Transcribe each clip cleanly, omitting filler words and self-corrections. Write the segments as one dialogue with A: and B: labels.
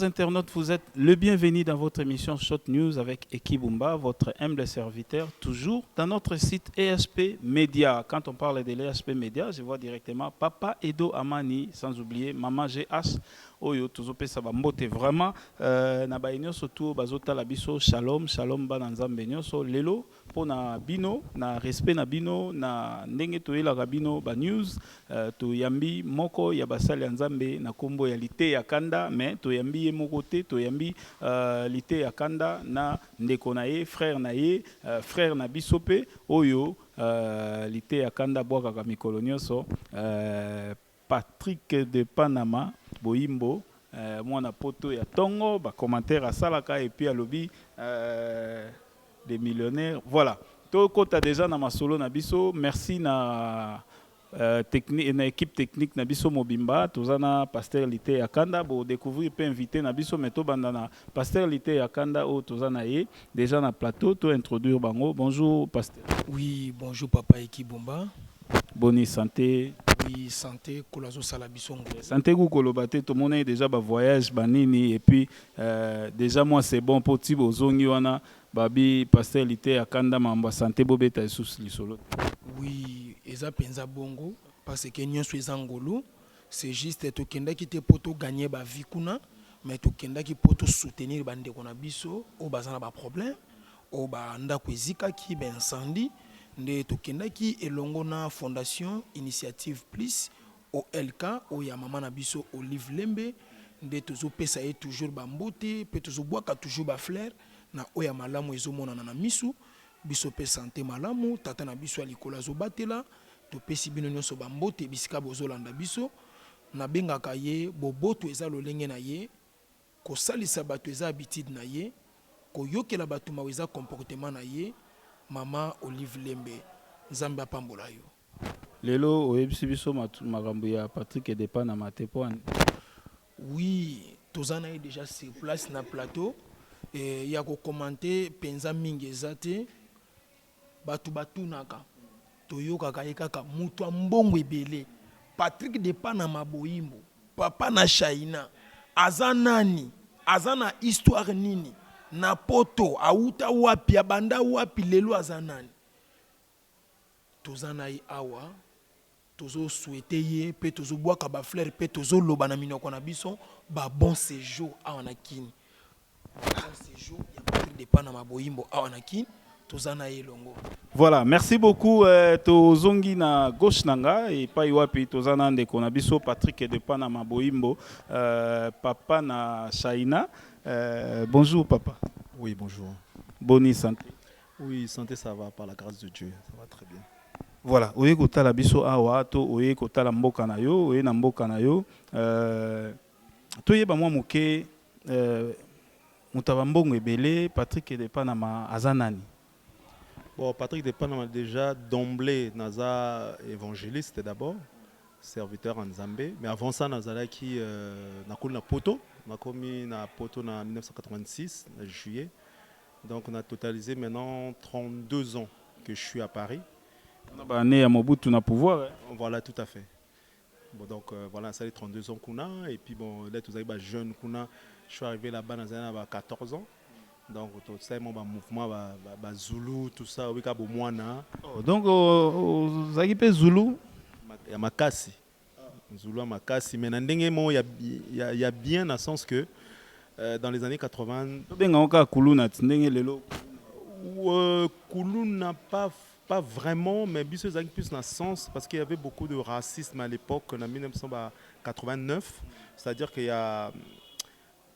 A: internautes, vous êtes le bienvenu dans votre émission Shot News avec Ekibumba, votre humble serviteur, toujours dans notre site ESP Media. Quand on parle de l'ESP Media, je vois directement Papa Edo Amani, sans oublier Maman GH. Oyo tozope sabambote vraiment na bainyo surtout bazota la biso shalom bana nzambe nyonso lelo pona bino na respect na bino na ndenge toyela bino ba news to yambi moko ya basali ya nzambe na kombo ya lite ya kanda mais to yambi ye moko te to yambi lite ya kanda na ndeko na ye frère na ye frère na biso pe oyo lite ya kanda bwaka ka mikolo nyonso Patrick de Panama Boimbo mwana poto ya tongo ba commentaire à salaka et puis à lobby des millionnaires voilà to kota déjà na masolo na biso merci na technique na équipe technique na biso mobimba tozana pasteur Lité Yakanda bo découvrir peut inviter na biso meto bandana pasteur Lité Yakanda o tozana ye déjà na plateau to introduire bango bonjour pasteur.
B: Oui bonjour papa Ekibumba.
A: Bonne santé.
B: Oui, santé, kolazo salabisongo.
A: Santé kou kolobate, tout le monde est déjà ba voyage, banini, et puis déjà moi c'est bon pour Tibo Zongi wana, babi pasteur Lité Yakanda mamba santé bobeta sous lisolo.
B: Oui, eza penza bongo parce que nyonso eza ngolo, c'est juste to kenda ki te poto gagner ba vie kuna, mais to kenda ki poto soutenir bande kona biso o bazana ba problème, o ba ndako ezika ki ben incendie. Nde tokendaki elongo na fondation initiative plus OLK oya mama na biso Olive Lembe nde tozo pesa ye toujours ba mbote pe tozo boaka toujours ba fleur na oya malamu ezomona na misu biso pe santé malamu tata na biso alikola zo batela to pesi bino nyonso ba mbote bisika bozolanda biso na bengaka ye boboto eza lolenge na ye ko salisa bato eza habitude na ye ko yokela bato ma eza comportement na ye. Mama Olive Lembe, Nzambe apambola yo.
A: Lelo oyebisi biso makambo ya Patrick de Panama te point.
B: Oui, tozana est déjà sur place na plateau et ya ko commenter penza mingi ezate batu batunaka toyoka kaka mutu mbongo ebele Patrick de Panama Boimbo papa na Shaina azanani azana histoire nini na poto auta wapi abanda wapi lelo azanani tozana yi awa tozo souhaiter ye pe tozo boaka ba fleur pe tozo loba na minoko na biso ba bon séjour awa na kini bon séjour ya Patrick de Panama Boimbo awa na kini tozana yi longo.
A: Voilà, merci beaucoup to zongi na gauche nanga et pa wapi tozana ndeko na biso Patrick de Panama Boimbo papa na Shaina. Bonjour papa.
C: Oui, bonjour.
A: Bonne santé.
C: Oui, santé, ça va par la grâce de Dieu. Ça va très bien.
A: Voilà, oye kota la biso awa to oye kota la mboka na yo, oye na mboka na yo. To yeba mwa moke mutaba mbongo ebele Patrick de Panama azanani.
C: Bon, Patrick de Panama déjà d'emblée naza évangéliste d'abord, serviteur en Zambé, mais avant ça nazala qui nakul na poto. On a commis na poto en 1986, en juillet. Donc on a totalisé maintenant 32 ans que je suis à Paris.
A: On a né à Mobutu na pouvoir. Hein?
C: Voilà, tout à fait. Bon, donc voilà, ça fait 32 ans qu'on a. Et puis bon, là, tous les jeunes qu'on a, je suis arrivé là-bas dans les années 14 ans. Donc tout ça, mon mouvement, Zulu, tout ça, oui, Moana.
A: Donc, vous avez Zulu?
C: Il y a Makassi. Zulu à Makassi, mais il y a bien dans le sens que dans les années 80, Koulou n'a pas vraiment, mais plus dans le sens parce qu'il y avait beaucoup de racisme à l'époque en 1989, c'est-à-dire qu'il y a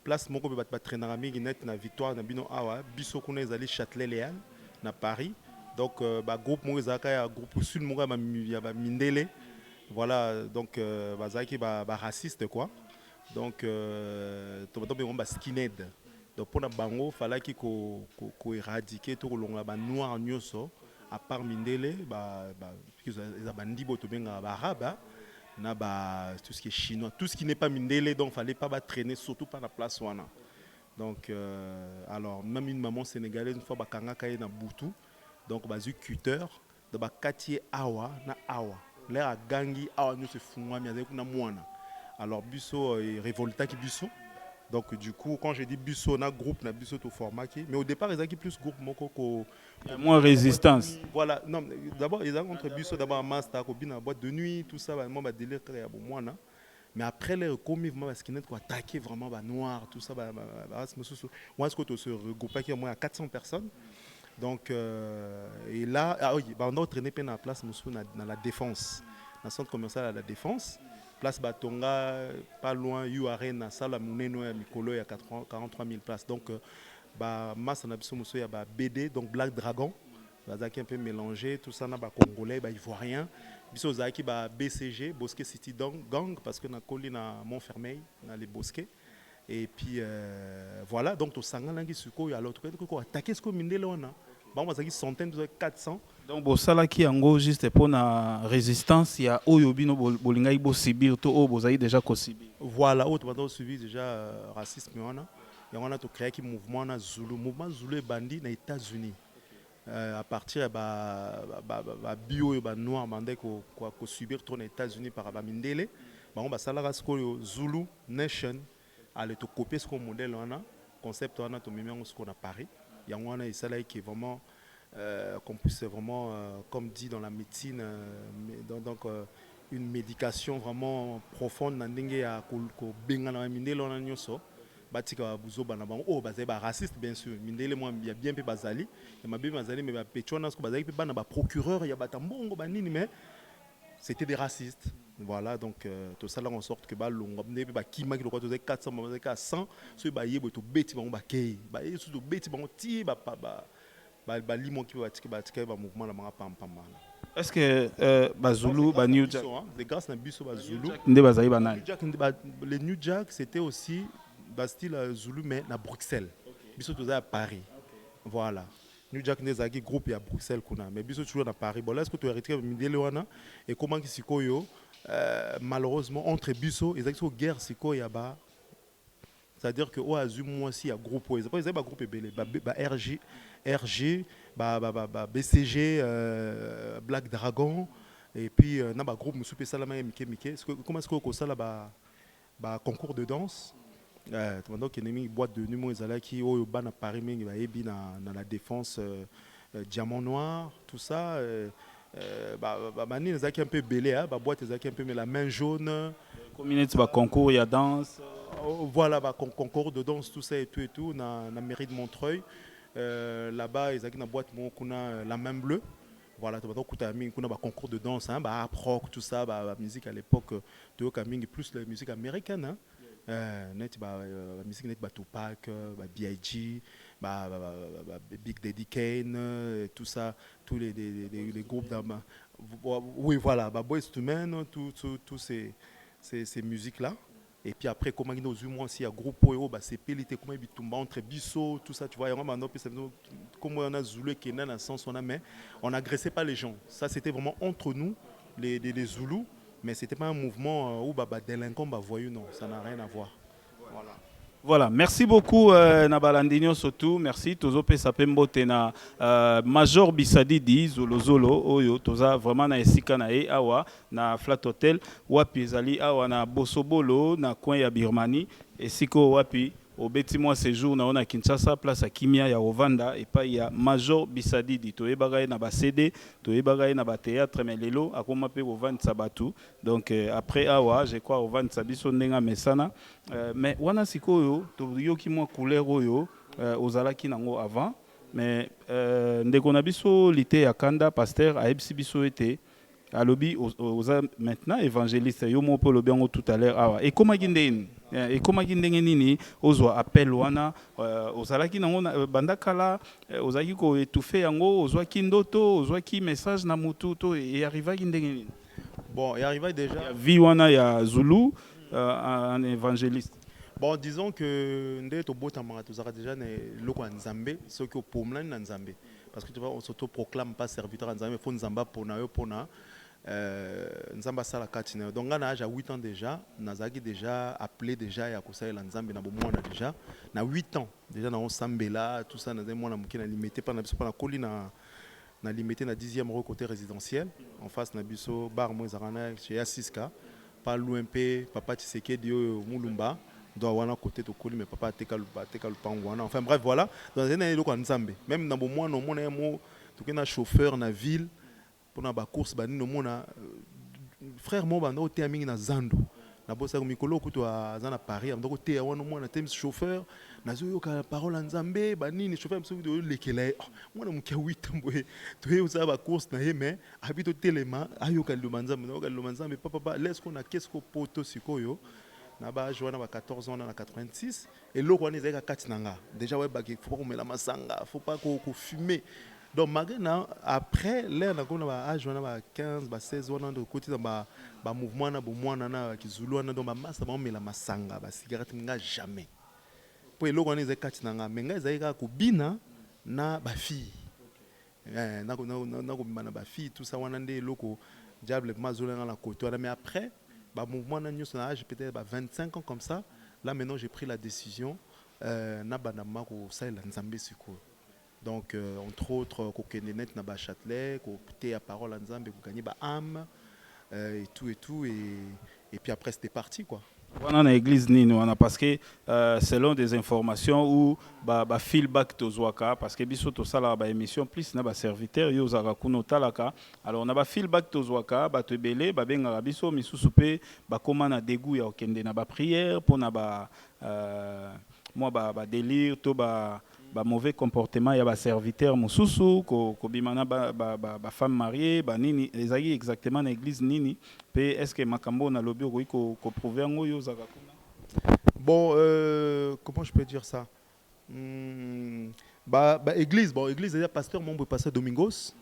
C: place moko ba traîner na victoire na bino awa biso kuna ezali Châtelet-Léal na Paris, donc ba groupe mo ezaka ya groupe sud mo ya ba mindele. Voilà, donc bazaki ba raciste quoi. Donc to ba skinhead. Donc pour na bango fallait ko éradiquer tout longa ba noir nyoso à part mindele ils bandibo to benga ba arabe na ba tout ce qui est chinois, tout ce qui n'est pas mindele, donc fallait pas traîner surtout pas la place wana. Donc alors même une maman sénégalaise une fois ba kanga kay na butu, donc bazu cutter de ba quartier awa na awa. L'air gangi awa nous se fumwa mi azeko na mwana. Alors biso révolta ki biso Donc du coup, quand je dis biso, on a groupe, on a biso au format qui. Mais au départ, ils ont plus groupe
A: Il y a moins résistance.
C: voilà, non, d'abord, ils ont contre biso, d'abord en master, en boîte de nuit, tout ça, moi, bah, délire, moi, non. Mais après, les commis, vraiment, parce qu'ils ont attaqué vraiment, bah, noir, tout ça, moi, est-ce que tu se regroupes qui au moins à 400 personnes. Donc, et là, ah oui, bah, on a entraîné dans la place, dans la défense, dans le centre commercial à la défense. Place Batonga, pas loin, URN, salle à Mouneno, à Mikolo, il y a 43 000 places. Donc, bah, masse en absence, il y a bah, BD, donc Black Dragon, qui un peu mélangé, tout ça, bah, Congolais, bah, Ivoiriens. Puis, il y a BCG, Bosquet City Gang, parce que dans la colline à Montfermeil, dans les bosquets. Et puis, voilà, donc, au Sangalangi, il y a l'autre côté, attaquer ce que nous avons. Bon, il y a une centaine, 400.
A: Donc, pour ça, qui en gros, juste pour la résistance, il y a Oyobino Bolinga Ibo Sibir, to Obozaï déjà Kosibir.
C: Voilà, autre part suivi déjà racisme. Et on a créé un mouvement Zulu. Le mouvement Zulu est bandit aux États-Unis. À partir de bio et noir, mandé qu'on subir trop aux États-Unis par Mindele. On va savoir que Zulu Nation a le copier ce modèle on a concept on a tout même ce qu'on a Paris. Il y a un ça là qui est vraiment qu'on puisse vraiment comme dit dans la médecine donc une médication vraiment profonde dans ndenge ya ko benga na mindele on a nyoso batika buzo bana bango oh bazali ba raciste bien sûr mindele moi il y a bien pe bazali et mabe bazali mais ba petchona ko bazali pe bana ba procureur ya batambongo banini mais c'était des racistes. Voilà, donc tout ça là en sorte que bah longa ndebe ba kima ki lokwa to 400 ba 100 so ba yebo to beti bango ba kei ba yesu to beti bango ti ba limon ki ba tika ba mouvement la manga pam pam.
A: Est-ce que Bazulu, New Jack,
C: c'est grâce à Biso Bazulu. Les New Jack c'était aussi style Zulu mais à Bruxelles. Biso to à Paris. Voilà. New Jack Nezaki groupe à Bruxelles kuna mais biso toujours à Paris. Bon là est-ce que tu as arrêté Mindele wana et comment qui sikoyo malheureusement entre biso et exactement guerre siko ya ba c'est-à-dire que au azu moi aussi il y a groupe ils ont pas groupe belé ba RG BCG Black Dragon et puis na ba groupe musupe salama mike comment est-ce que ça là ba concours de danse donc il y a une boîte de numéros qui au ban à Paris mais il dans la défense diamant noir tout ça mani un peu belé hein boîte un peu mais la main jaune
A: communauté ba concours il y a danse
C: voilà concours de danse tout ça et tout na mairie de Montreuil là-bas ils ont une boîte kuna la main bleue voilà tu vas donc kuna ba concours de danse hein ba rock tout ça ba musique à l'époque tu vois plus la musique américaine hein net musique net Tupac B.I.G Big Daddy Kane tout ça tous les groupes oui voilà Boyz II Men tous ces musiques là et puis après comment ils nous moins aussi à groupe c'est pelité comment ils tombent entre biso tout ça tu vois comme on a Zulu Kenan dans le sens mais on n'agressait pas les gens ça c'était vraiment entre nous les Zoulous. Mais ce n'était pas un mouvement où délinquant, voyou, non, ça n'a rien à voir. Voilà.
A: Voilà, merci beaucoup Nabalandinho Sotou, merci Tozo Pesapembo Tena Major Bisadidi Zolo Zolo Oyo Toza vraiment na esika na e awa na Flat Hotel wapi ezali awa na Bosobolo na coin ya Birmanie esiko wapi au beti moi séjour na ona Kinshasa place à Kimia ya Ovanda et pas ya Major Bisadidi to ebagaye na ba CD to ebagaye na ba théâtre mais lelo akoma pe Ovanda Sabatu donc après awa je crois Ovanda Sabiso ndenga mesana mais wana sikoyo to yoki moi couleur oyo ozalaki nango avant mais ndeko na biso lité ya kanda pasteur a ebisi biso été alobi oza maintenant évangéliste yo mo po lobi ngo tout à l'heure awa et comment gindeni et comment gindenge nini ozwa appel wana ozalaki nango bandakala ozaki ko étouffer yango ozwa kindoto ozwa ki message na mutu to et arriva gindenge nini
C: bon et arriva déjà
A: vie wana ya Zulu un évangéliste.
C: Bon, disons que nous avons déjà loko Nzambe, ce qui est pour Nzambe. Parce que tu vois, on s'auto-proclame pas serviteur à Nzambe, il faut Nzamba pour na Nzamba sala katina. Donc, on a 8 ans déjà, Nazaki déjà appelé déjà à Kosaï Nzambe na bomo on a déjà na 8 ans déjà na on sambela tout ça na moi na mukina limité pas na colline na limité na 10e côté résidentiel en face na biso bar mo zarana chez Asiska pas loin pe papa Tshisekedi Mulumba doit avoir un côté de colis mais papa teka le pangwana enfin bref voilà dans un année ko nzambe même dans moi non mon mo to kena chauffeur na ville pour na ba course ba no mona frère mo ba no te amingi na zando na bossa ko mikolo ko to azana Paris ndoko te wana mona tem chauffeur na zo yoka parole nzambe ba nini chauffeur mso de lekela mona mukia 8 mboe to ye uza ba course na ye mais habito telema ayoka le manzambe no ka le manzambe papa laisse qu'on a qu'est-ce ko poto sikoyo na ba joana ba 14 ans na 86 et loko wana ezaka kati nanga déjà ouais ba faut pas ko mela masanga faut pas ko fumer donc maintenant après là na kona ba âge wana ba 15 ba 16 wana de côté ba mouvement na bo mwana na kizulu wana donc ba massa ba mela masanga ba cigarette nga jamais pour loko wana ezaka kati nanga menga ezaka ko bina na ba fille na ko bina ba fille tout ça wana nde loko diable mazola na côté wana mais après bah, mouvement na âge peut-être 25 ans comme ça. Là maintenant j'ai pris la décision na banama ko salela nzambe siko. Donc entre autres ko kenenet na ba Châtelet, ko té à parole nzambe ko gagner ba âme et tout et puis après c'était parti quoi.
A: Dans l'église nini wana parce que selon des informations où ba feedback tozwaka parce que biso to sala ba émission plus na ba serviteur yo zaka kuno talaka alors na ba feedback tozwaka ba to belé ba benga biso misusu pe ba koma na dégoût ya okende na ba prière pour na ba moi ba délire to ba mauvais comportement ya ba serviteur mususu ko bimana ba femme mariée ba nini les aïe exactement na église nini pe est-ce que makambo na lobby ko prouver ngoyo zaka kuna
C: bon comment je peux dire ça église déjà pasteur mon pasteur Domingos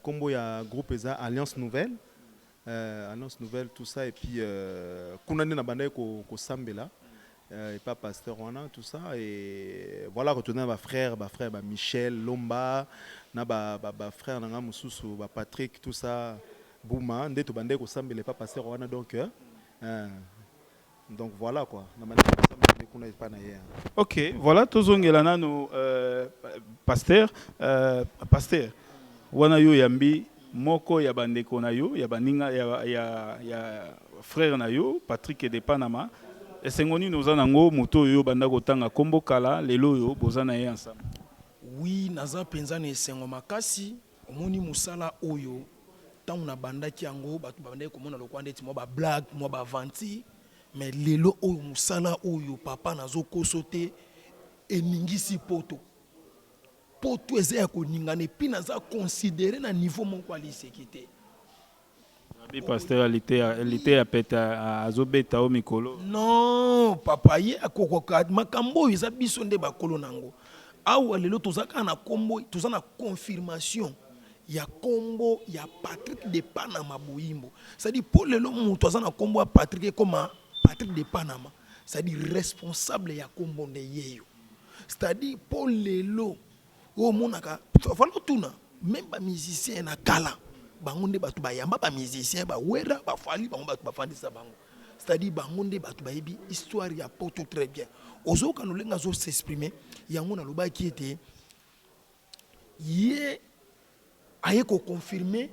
C: combo ya groupe eza Alliance Nouvelle tout ça et puis kuna na banda ko sambela et pas pasteur wana tout ça et voilà retourner ma frère Michel Lomba na frère nanga mususu Patrick tout ça Bouma ndeto bande ko sambele pas pasteur wana donc voilà quoi na manière kuna pas na hier.
A: OK voilà tozongela nano pasteur wana yo yambi moko ya bandeko na yo ya baninga ya frère na yo Patrick de Panama. Esengoni noza nango moto yo banda kotanga kombo kala lelo yo bozana ye ensemble.
B: Oui, naza penza na esengo makasi omoni musala oyo tangu na banda ki yango batu banda komona lokwande ti mo ba blague mo ba vanti mais lelo oyo musala oyo papa nazo kosote eningisi poto eza ko ningane pi naza considérer na niveau moko ali sécurité.
A: Pasteur elle était à peta azobeta o mikolo.
B: Non, papa ye akokoka makambo eza biso nde bakolo nango. Awa lelo tozaka na kombo, tozana confirmation ya kombo ya Patrick de Panama Boyimbo. C'est-à-dire pour lelo mutu azana kombo ya Patrick comme Patrick de Panama, c'est-à-dire responsable ya kombo nde yeyo. C'est-à-dire pour lelo o monaka voilà tuna même ba musicien na kala bango nde batu bayamba ba musicien ba wera ba fali bango batu bafandisa bango c'est-à-dire bango nde batu bayebi histoire ya poto très bien ozoka no lenga zo s'exprimer yango na loba ki était ye aye ko confirmer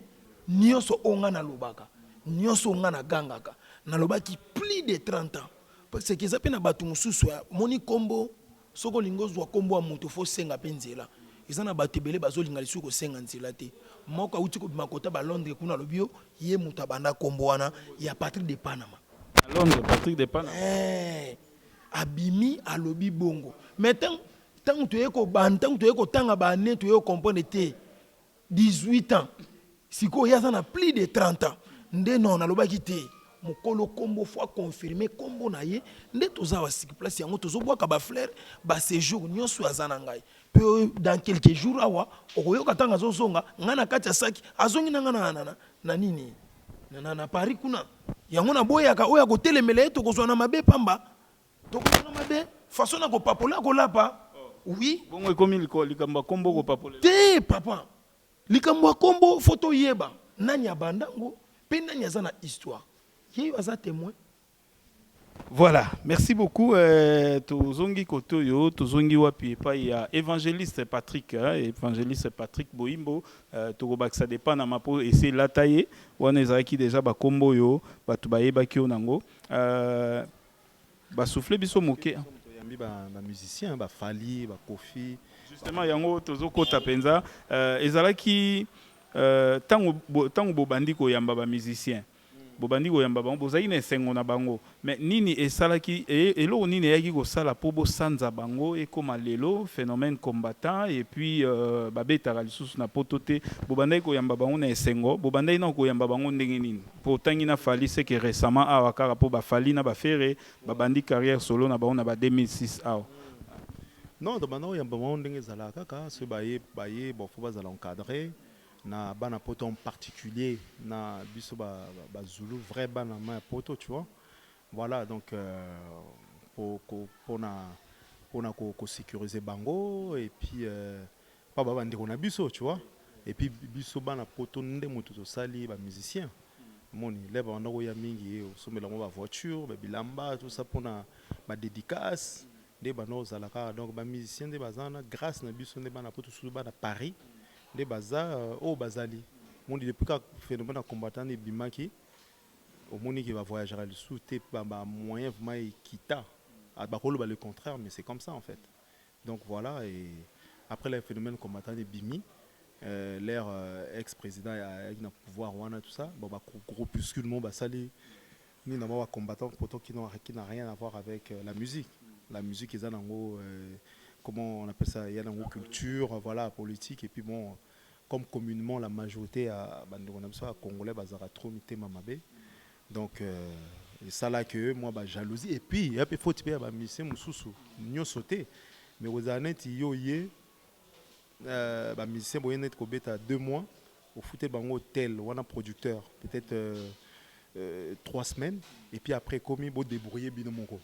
B: nyonso onga na lobaka nyonso onga na gangaka na loba ki plus de 30 ans parce que ça pe na batu mususu moni kombo soko lingo zwa kombo ya moto fo senga penzela izana batebele bazolinga lisuko ko senga nzela te moko uti ko makota ba Londres kuna lobio ye muta banda kombo wana ya Patrick de Panama
A: à Londres Patrick de Panama
B: abimi alobi bongo mais tant tu eko bantan tu eko tanga ba ne tu eko comprendre te 18 ans siko ya na plus de 30 ans nde non alobaki te mokolo kombo fois confirmer kombo na ye nde tozawa sik place yango tozobwaka ba fleur ba séjour nyonso azana ngai peu dans quelques jours awa okoyoka tanga zozonga ngana kati ya saki azongi nanga na nini na Paris kuna yango na boyaka oya ko telemela to kozwa na mabe pamba to kozwa na mabe façon na ko papola ko lapa oui
A: bongo ekomi likambo kombo ko papola
B: te papa likambo kombo photo yeba nani abandango pe nani azana histoire qui est témoin.
A: Voilà, merci beaucoup. Tozongi Kotoyo, Tozongi Wapi, il y a évangéliste Patrick Boyimbo, Togobaksa de Panama pour essayer de la tailler. On est qui déjà Bakombo yo, Batubaye Bakio Nango. ba souffler biso moke.
C: Yambi ba musicien, ba Fali, ba Kofi.
A: Justement yango tozo kota penza ezalaki tango bobandi ko yamba ba musicien. Bobandi ko yamba bango bozali na esengo na bango. Mais nini esalaki elo nini yaki ko sala po bo sanza bango e koma lelo phénomène combattant et puis babetaka lisusu na potote bobandai ko yamba bango na esengo bobandai na ko yamba bango ndenge nini. Po tangi na Fali c'est que récemment awa kaka po ba Fali na ba Ferré babandi carrière solo na bango na ba 2006 awa.
C: Non, de maintenant, il y a un moment où ce baye bon faut pas l'encadrer na bana poto en particulier na biso ba Zulu vrai bana ma poto tu vois. Voilà donc pour sécuriser bango et puis pas bandi on a biso tu vois. Et puis biso bana poto ndé moto to sali ba musicien. Moni lève on a ya mingi au sommet la voiture ba bilamba tout ça pour na ba dédicace. Des banos zalaka donc ba musicien des bazana grâce na biso ne bana poto sous bana Paris des baza au bazali mon depuis que phénomène combattant des bimaki au monde qui va voyager à le sous té ba moyen vraiment quitta à bakolo le contraire mais c'est comme ça en fait donc voilà et après le phénomène combattant des bimi l'air ex-président avec le pouvoir wana tout ça bon ba groupuscule mon basali ni na ba combattant poto qui n'a rien à voir avec la musique. La musique est comment on appelle ça, il y a une culture, voilà, politique et puis bon, comme communément la majorité à Congolais bazara trop mité mamabe. Donc ça là que moi ba jalousie et puis il faut tiper ba musicien mususu nyo sauter mais aux années yo yé ba musicien boye net ko beta 2 mois au fouté bango hôtel ou un producteur peut-être 3 semaines et puis après commis beau débrouiller binomongo.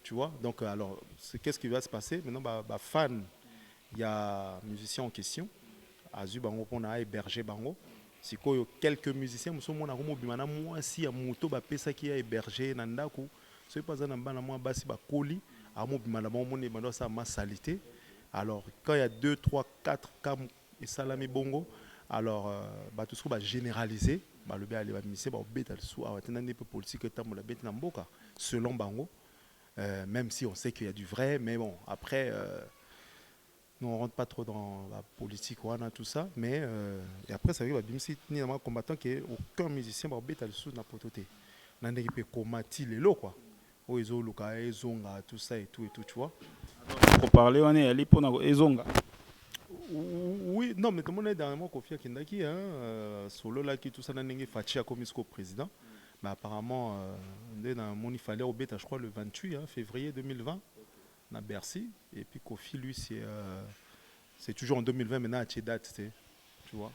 C: Tu vois, donc alors, qu'est-ce qui va se passer? Maintenant, fan, il y a un musicien en question. Azu bango on a hébergé bango. Si quoi quelques musiciens, nous sommes on a bimana moi si a moto ba pesa qui a hébergé nandaku. C'est pas un bana moi basi ba koli. A mo bimana mon ne bando ça ma salité. Alors quand il y a 2, 3, 4 cas et salami bongo, alors tout ce qu'on va généraliser, le bé aller ba musicien ba beta sous a tenande peu politique tam la beta na mboka selon bango. Même si on sait qu'il y a du vrai, mais bon, après, nous on rentre pas trop dans la politique ou tout ça, mais et après ça veut dire que ni un combattant qui est aucun musicien va bêta le sous na pototé, n'en est pas combattre les lots quoi, au ezo luka ezonga tout ça et tout, tu vois.
A: Pour parler on est allé pour na ezonga.
C: Oui, non mais tout le monde est dernièrement confié à Kindaki, solo là qui tout ça n'a n'engé Fachi comme président. Mais apparemment, il fallait au bêta, je crois, le 28 février 2020, à Bercy. Et puis Kofi, lui, c'est toujours en 2020, maintenant à cette date, tu vois.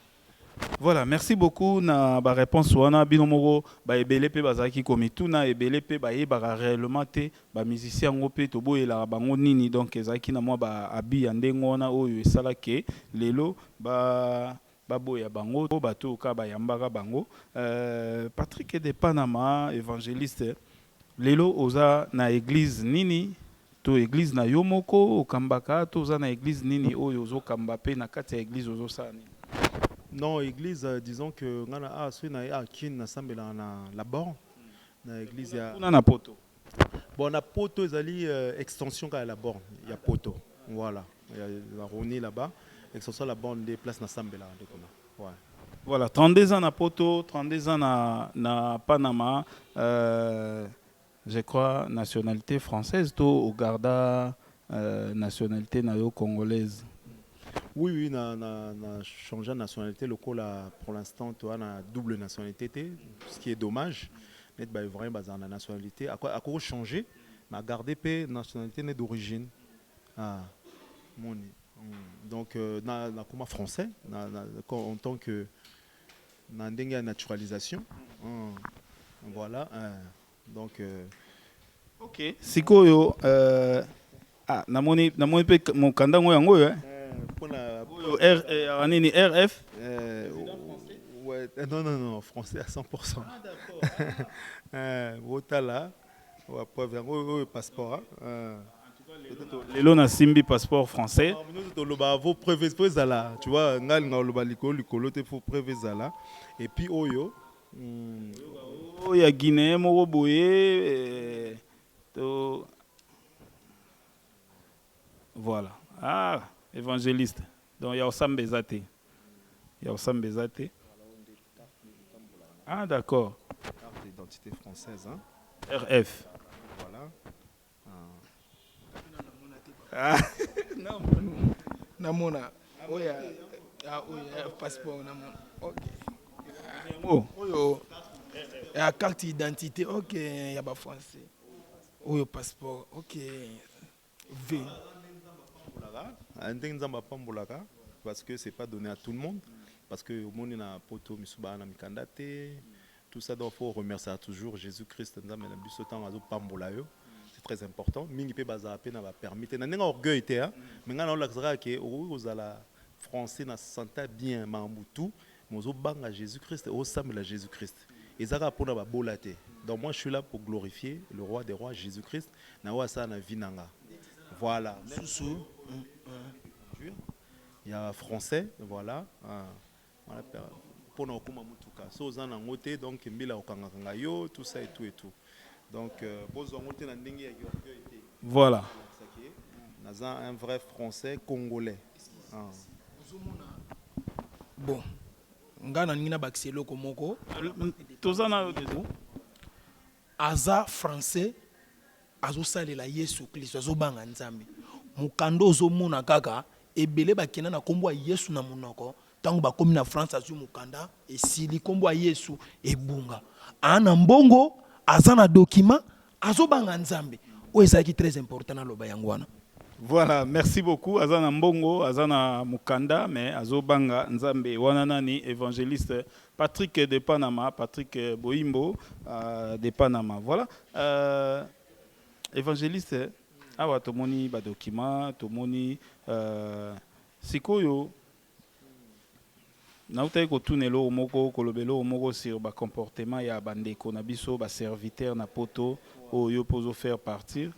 A: Voilà, merci beaucoup na ba réponse wana binomoro ba ebele pe bazaki komitu na ebele pe ba yeba réellement te ba musicien ngo pe to boyela bango nini donc ezaki na moi ba abi ndengo wana oyo esala ke lelo ba baboya bango bato ka bayambaka bango Patrick de Panama évangéliste lelo oza na église nini to église na yomoko okambaka to oza na église nini oyo ozo kamba pe na kati ya église ozo sani.
C: Non, église disons que ngana na kin na sambela na la borne na église ya
A: na poto.
C: Bon na poto ezali extension ka la borne, il y a poto. Voilà, il y a la Roni là-bas. Extension la borne des places na sambela de ouais.
A: Voilà, 32 ans na poto, 32 ans na Panama je crois nationalité française to au garda nationalité nayo congolaise.
C: Oui, na changé de nationalité local pour l'instant tu as na double nationalité ce qui est dommage. Net ba vraiment bazar na nationalité à quoi changer mais garder pe nationalité n'est d'origine. Ah moni. Donc na comme français en tant que na ndenge naturalisation. Voilà donc
A: OK, sikoyo namoni pe mon kandango yango nini RF
C: ouais, non, français à 100%. Ah, d'accord. Wotala, ou passeport.
A: Lelo na simbi passeport français.
C: Vos preuves là, tu vois, ngal ngaloba likolo te faut preuves là. Et puis oyo
A: ya Guinée moko boye Voilà. Ah, évangéliste. Donc, il y a Osam Bezate. Il y a Osam Bezate. Ah, d'accord.
C: Carte d'identité française. Hein?
A: RF.
C: Voilà.
A: Ah. Non.
B: Namona. Oya. Oya, passeport. Namona. Ok. Oyo. La carte d'identité. Ok. Il y a pas français. Oyo, passeport. Ok. V.
C: Parce que c'est pas donné à tout le monde. Parce que au monde na poto misuba na mikandate. Tout ça donc faut remercier toujours Jésus-Christ nzambe na biso temps azo pambola yo. C'est très important. Mingi pe bazala pe na ba permis. Na nenga orgueil te hein. Mais ngana la xara ke ozala français na santa bien mambutu. Mozo banga Jésus-Christ au samela Jésus-Christ. Ezaka pona ba bolate. Donc moi je suis là pour glorifier le roi des rois Jésus-Christ na wa sa na vinanga. Voilà.
B: Soussou.
C: Il y a français, voilà. Voilà pour nous comme mutuka. So za na ngote donc mbila okanga yo tout ça et tout et tout. Donc bozo ngote na ndenge ya orgueil.
A: Voilà.
C: Naza un vrai français congolais.
B: Bon. Ngana nina bakiselo komoko.
A: Tozana
B: Aza français. Azo salela Yesu Kristo azo banga nzambe. Mukando zo mona kaka ebele bakena na kombo ya Yesu na munoko. Tango bakomi na France azu mukanda esili kombo ya Yesu ebunga. Ana mbongo aza na document azo banga nzambe. O ezaki très important na loba yangwana.
A: Voilà, merci beaucoup. Azana Mbongo, Azana Mukanda, mais Azobanga Nzambe, Wananani, évangéliste Patrick de Panama, Patrick Boimbo de Panama. Voilà. Évangéliste, awa tomoni ba document, tomoni sikoyo. Nautaye ko tunelo moko kolobelo moko sur ba comportement ya bandeko na biso ba serviteur na poto oyo pozo faire partir.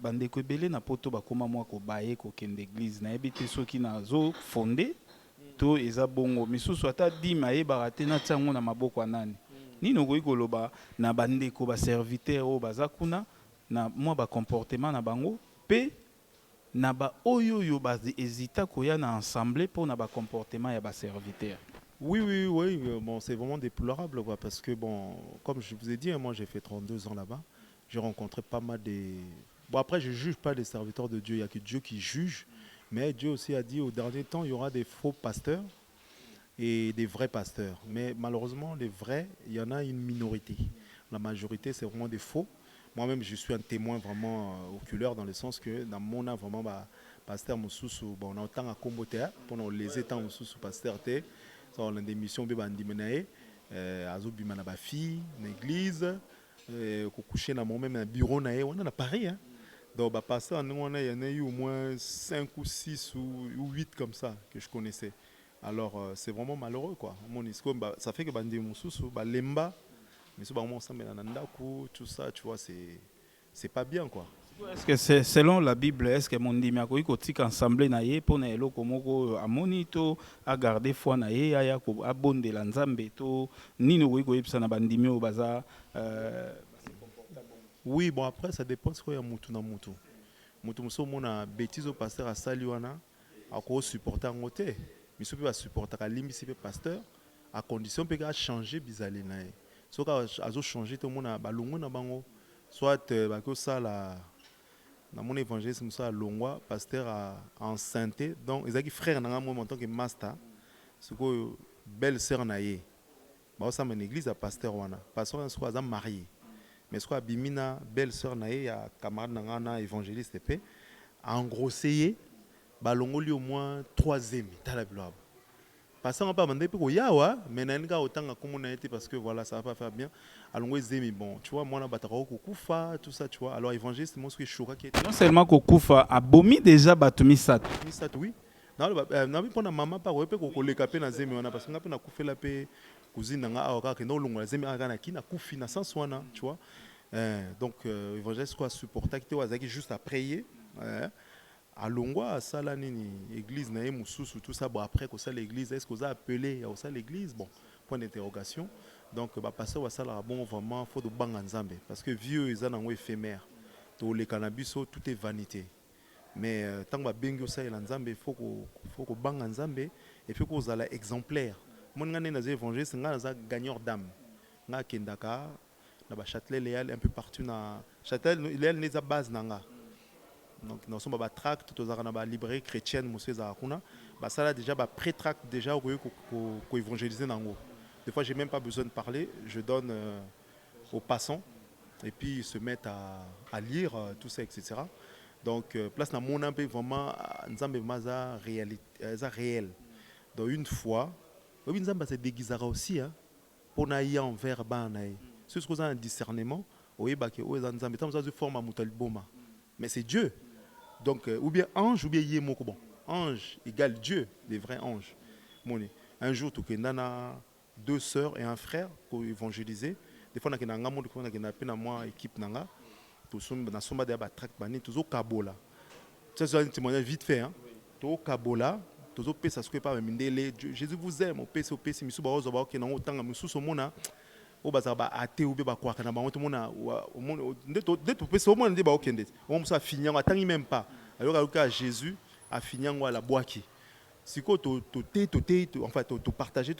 A: Bandeko ebele na poto bakoma mwa ko baye ko kende église na ebite soki na zo fondé to eza bongo misusu ata dima ye barate na tsango na maboko nani nino koyi koloba na bandeko ba serviteur o bazakuna na mwa ba comportement na bango pe na ba oyo yo ba hésita koya na ensemble pour na ba comportement ya ba serviteur.
C: Oui, bon, c'est vraiment déplorable quoi, parce que bon, comme je vous ai dit, moi j'ai fait 32 ans là-bas. J'ai rencontré pas mal de... Bon, après, je ne juge pas les serviteurs de Dieu, il n'y a que Dieu qui juge. Mais Dieu aussi a dit, au dernier temps, il y aura des faux pasteurs et des vrais pasteurs. Mais malheureusement, les vrais, il y en a une minorité. La majorité, c'est vraiment des faux. Moi-même, je suis un témoin vraiment oculaire dans le sens que dans mon âme, vraiment, pasteur Moussoussou, bon, on a autant à comboter, pendant les états Moussoussou, pasteur, on a des missions, on a des missions, on a des filles, une église, coucher dans mon même bureau on a Paris hein. Donc bah passer on a y en a eu au moins 5 ou 6 ou 8 comme ça que je connaissais. Alors c'est vraiment malheureux quoi. Mon histoire ça fait que bandi mususu ba lemba mais ce vraiment ensemble na ndako tout ça tu vois c'est pas bien quoi.
A: Est-ce que c'est selon la Bible, est-ce que mon dimi akoki kotika ensemble na ye pona eloko moko amoni to a garder foi na ye aya ko abondela nzambe to nino koki koyebisa na bandimi o baza
C: Oui, bon après ça dépend ce qu'il y a mutu na mutu. Mutu muso mona bêtise au pasteur à saliwana à quoi supporter en côté. Mais ce peut pas supporter à limite pasteur à condition peut changer bizali na ye. So ka azo changer tout mona balongo na bango soit ba ko ça la dans mon évangéliste Moussa Longwa, pasteur en santé, donc ils ont dit frère dans moi en tant que master, ce que belle sœur naïe. Bah ça mon église à pasteur wana, pasteur soit à marié, mais soit bimina belle sœur naïe à camarade nangana évangéliste épée, en grossé, bah l'ongoli au moins 3e, t'as la gloire. Passant pas mandé pour yawa mais n'enga autant comme on a été parce que voilà ça va pas faire bien alors zemi bon tu vois moi na batako kufa tout ça tu vois alors évangéliste moi ce que choka qui
A: non seulement kufa abomi déjà batumi sat
C: oui na bi pona maman pa wepe ko leka pe na zemi wana parce que ngape na kufela pe cousine nga aoka ke no longola zemi aka na kina kufi na sans wana tu vois donc évangéliste quoi supporter qui wazaki juste à prier à Longwa, à Salanini, église, tout ça, bon, après, que ça l'église, est-ce que vous avez appelé à ça l'église? Bon, point d'interrogation. Donc pasteur va ça bon vraiment faut de banga nzambe parce que vieux ils ont éphémère. Tout les cannabis tout est vanité. Mais tant que bengo ça il nzambe faut que banga nzambe et puis qu'on soit exemplaire. Mon ngane na évangile c'est ngana gagneur d'âme. Nga kendaka na ba Châtelet Léal un peu partout na Châtelet Léal n'est à base nanga. Donc nous sommes ba tract tout na ba librairie chrétienne monsieur za kuna ba ça là déjà ba pré-tract déjà ko évangéliser nango. Des fois j'ai même pas besoin de parler, je donne aux passants et puis ils se mettent à lire tout ça etc. Donc place na mon un peu vraiment nzambe maza réalité ça réel. Donc une fois oui nzambe se déguisera aussi hein pour naïe envers banaï. C'est ce qu'on a un discernement oui bah que aux nzambe tant ça se forme à mutalboma. Mais c'est Dieu. Donc ou bien ange ou bien yemoko bon. Ange égale Dieu, les vrais anges. Un jour tout nana deux sœurs et un frère pour évangéliser. Des fois on a un monde qu'on a une moi équipe nanga. Tout ça na somba de tract bani tout kabola. Ça c'est un témoignage vite fait hein. Tout kabola, tout pesa ce que pas mindele Jésus vous aime, au pesa misu ba ozo ba okena otanga misu so mona. O baza ba até ou ba kwa kana ba to mona au monde de to pesa au monde de ba okende. On ça finir atangi même pas. Alors que Jésus a fini à la boaki. Si quoi enfin partager